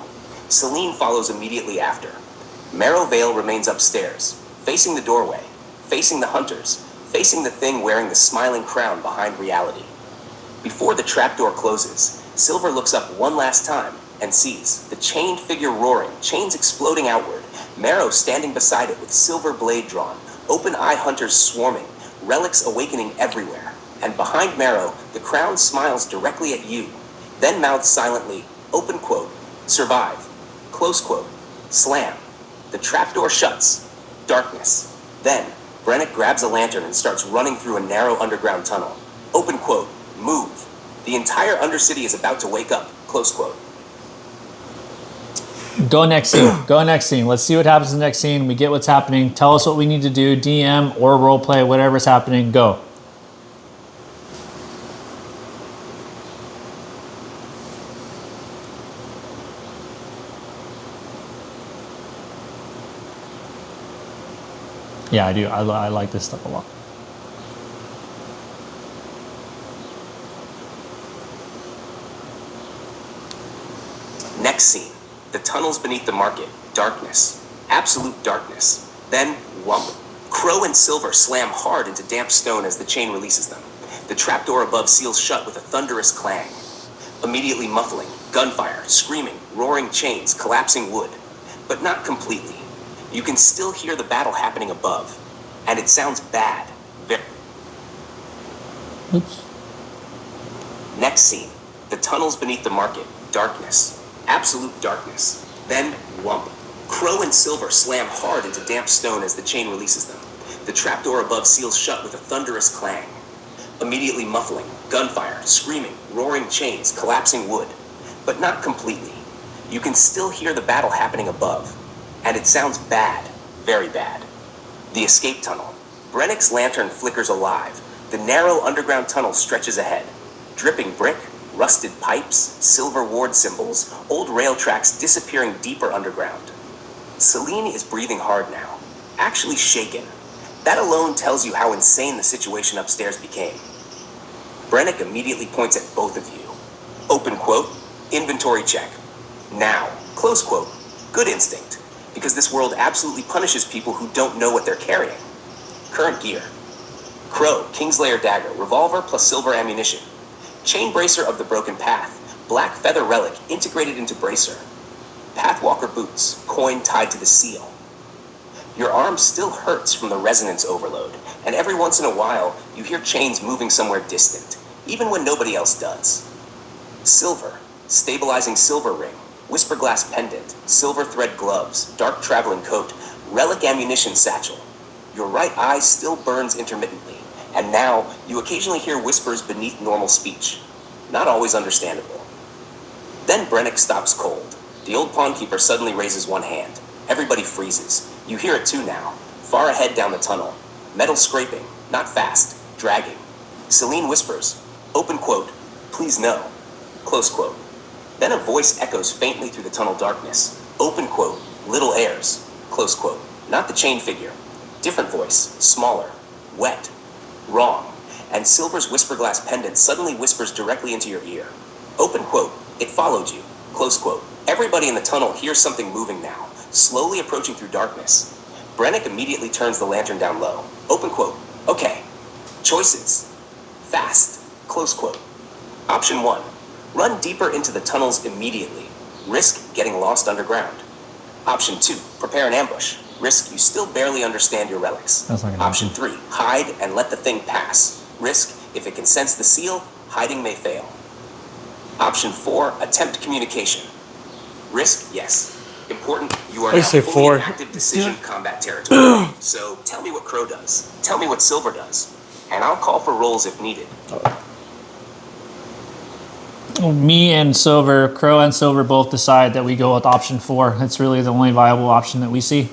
Celine follows immediately after. Marrow Vale remains upstairs, facing the doorway, facing the hunters, facing the thing wearing the smiling crown behind reality. Before the trapdoor closes, Silver looks up one last time and sees the chained figure roaring, chains exploding outward, Marrow standing beside it with silver blade drawn, open eye hunters swarming, relics awakening everywhere. And behind Marrow, the crown smiles directly at you, then mouths silently, open quote, survive, close quote, slam. The trapdoor shuts. Darkness. Then, Brennick grabs a lantern and starts running through a narrow underground tunnel. Open quote, move. The entire Undercity is about to wake up, close quote. Go next scene. Go next scene. Let's see what happens in the next scene. We get what's happening. Tell us what we need to do. DM or roleplay, whatever's happening. Go. Yeah, I do. I like this stuff a lot. Next scene. The tunnels beneath the market. Darkness. Absolute darkness. Then, whump. Crow and Silver slam hard into damp stone as the chain releases them. The trapdoor above seals shut with a thunderous clang. Immediately muffling. Gunfire. Screaming. Roaring chains. Collapsing wood. But not completely. You can still hear the battle happening above. And it sounds bad. Oops. Next scene. The tunnels beneath the market. Darkness. Absolute darkness. Then, whump. Crow and Silver slam hard into damp stone as the chain releases them. The trapdoor above seals shut with a thunderous clang. Immediately muffling. Gunfire. Screaming. Roaring chains. Collapsing wood. But not completely. You can still hear the battle happening above. And it sounds bad. Very bad. The escape tunnel. Brennick's lantern flickers alive. The narrow underground tunnel stretches ahead. Dripping brick, rusted pipes, silver ward symbols, old rail tracks disappearing deeper underground. Celine is breathing hard now. Actually shaken. That alone tells you how insane the situation upstairs became. Brennick immediately points at both of you. Open quote, inventory check. Now, close quote, good instinct. Because this world absolutely punishes people who don't know what they're carrying. Current gear. Crow, Kingslayer dagger, revolver plus silver ammunition. Chain bracer of the broken path. Black feather relic integrated into bracer. Pathwalker boots, coin tied to the seal. Your arm still hurts from the resonance overload, and every once in a while, you hear chains moving somewhere distant, even when nobody else does. Silver, stabilizing silver ring, whisper glass pendant, silver thread gloves, dark traveling coat, relic ammunition satchel. Your right eye still burns intermittently, and now you occasionally hear whispers beneath normal speech. Not always understandable. Then Brennick stops cold. The old pawnkeeper suddenly raises one hand. Everybody freezes. You hear it too now, far ahead down the tunnel. Metal scraping, not fast, dragging. Celine whispers, open quote, please no, close quote. Then a voice echoes faintly through the tunnel darkness. Open quote, little airs, close quote. Not the chain figure. Different voice, smaller, wet, wrong. And Silver's whisper glass pendant suddenly whispers directly into your ear. Open quote, it followed you, close quote. Everybody in the tunnel hears something moving now, slowly approaching through darkness. Brennick immediately turns the lantern down low. Open quote, okay. Choices. Fast, close quote. Option 1. Run deeper into the tunnels immediately. Risk getting lost underground. Option 2. Prepare an ambush. Risk you still barely understand your relics. That's not gonna Option 3. Hide and let the thing pass. Risk, if it can sense the seal, hiding may fail. Option 4. Attempt communication. Risk, yes. Important, you are I now say fully 4. in active decision combat territory. So tell me what Crow does. Tell me what Silver does. And I'll call for rolls if needed. Me and Silver, Crow and Silver both decide that we go with option 4. It's really the only viable option that we see.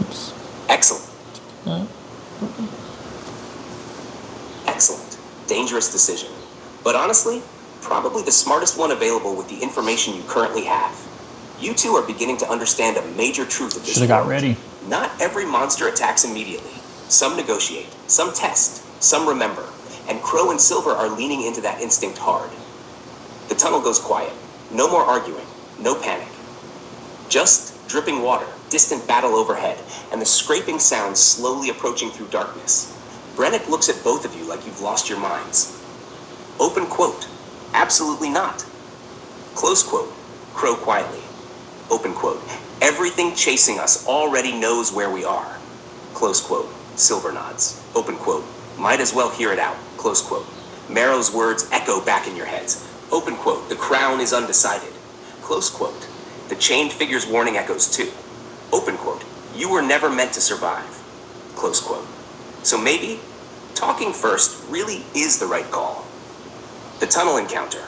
Oops. Excellent. Excellent. Dangerous decision. But honestly, probably the smartest one available with the information you currently have. You two are beginning to understand a major truth of this Should have got world. ready. Not every monster attacks immediately. Some negotiate, some test, some remember. And Crow and Silver are leaning into that instinct hard. The tunnel goes quiet. No more arguing. No panic. Just dripping water, distant battle overhead, and the scraping sounds slowly approaching through darkness. Brennick looks at both of you like you've lost your minds. Open quote. Absolutely not. Close quote. Crow quietly. Open quote. Everything chasing us already knows where we are. Close quote. Silver nods. Open quote. Might as well hear it out. Close quote. Marrow's words echo back in your heads. Open quote, the crown is undecided. Close quote, the chained figure's warning echoes too. Open quote, you were never meant to survive. Close quote. So maybe talking first really is the right call. The tunnel encounter.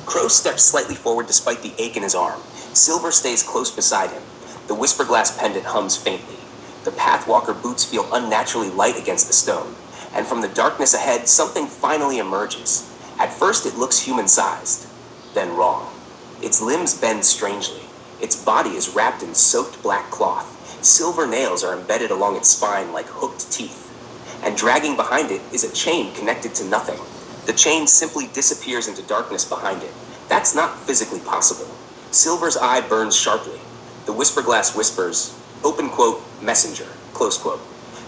Crow steps slightly forward despite the ache in his arm. Silver stays close beside him. The whisper-glass pendant hums faintly. The pathwalker boots feel unnaturally light against the stone. And from the darkness ahead, something finally emerges. At first, it looks human-sized. Then wrong. Its limbs bend strangely. Its body is wrapped in soaked black cloth. Silver nails are embedded along its spine like hooked teeth. And dragging behind it is a chain connected to nothing. The chain simply disappears into darkness behind it. That's not physically possible. Silver's eye burns sharply. The whisper-glass whispers, open quote, messenger, close quote.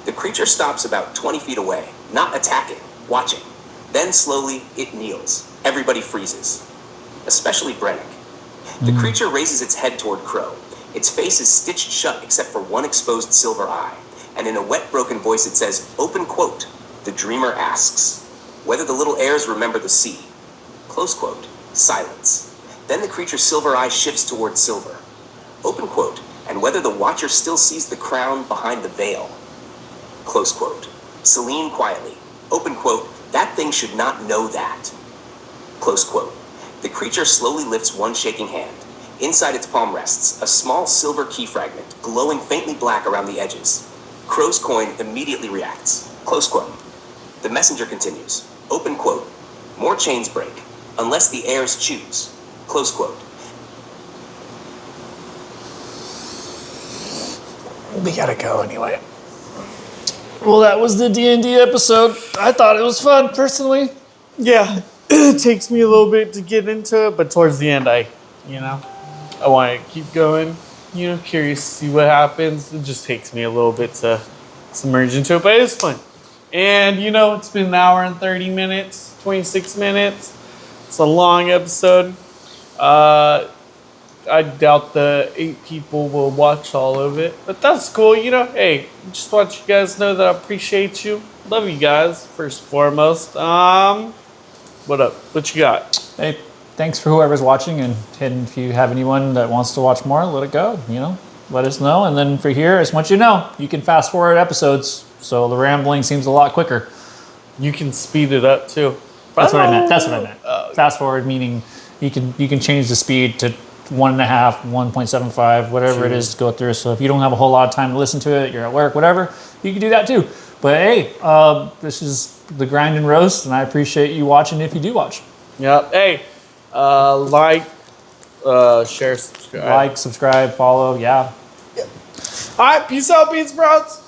The creature stops about 20 feet away, not attacking, watching. Then slowly, it kneels. Everybody freezes. Especially Brennick. The creature raises its head toward Crow. Its face is stitched shut except for one exposed silver eye. And in a wet, broken voice it says, open quote. The dreamer asks, whether the little heirs remember the sea. Close quote. Silence. Then the creature's silver eye shifts toward Silver. Open quote. And whether the watcher still sees the crown behind the veil. Close quote. Celine quietly. Open quote. That thing should not know that. Close quote. The creature slowly lifts one shaking hand. Inside its palm rests a small silver key fragment, glowing faintly black around the edges. Crow's coin immediately reacts. Close quote. The messenger continues. Open quote. More chains break, unless the heirs choose. Close quote. We gotta go anyway. Well, that was the D&D episode. I thought it was fun, personally. Yeah, it takes me a little bit to get into it, but towards the end, I want to keep going. Curious to see what happens. It just takes me a little bit to submerge into it, but it's fun. And it's been an hour and 30 minutes, 26 minutes. It's a long episode. I doubt the 8 people will watch all of it, but that's cool. Hey, just want you guys to know that I appreciate you. Love you guys, first and foremost. What up? What you got? Hey, thanks for whoever's watching, and if you have anyone that wants to watch more, let it go, let us know. And then for here, I just want you to know, you can fast forward episodes, so the rambling seems a lot quicker. You can speed it up too. That's what I meant. Fast forward meaning you can change the speed to 1.5, 1.75, whatever it is to go through. So if you don't have a whole lot of time to listen to it, you're at work, whatever, you can do that too. But hey, this is the Grind and Roast, and I appreciate you watching if you do watch. Yep. Hey, share, subscribe. Like, subscribe, follow, yeah. All right, peace out, Beats Sprouts.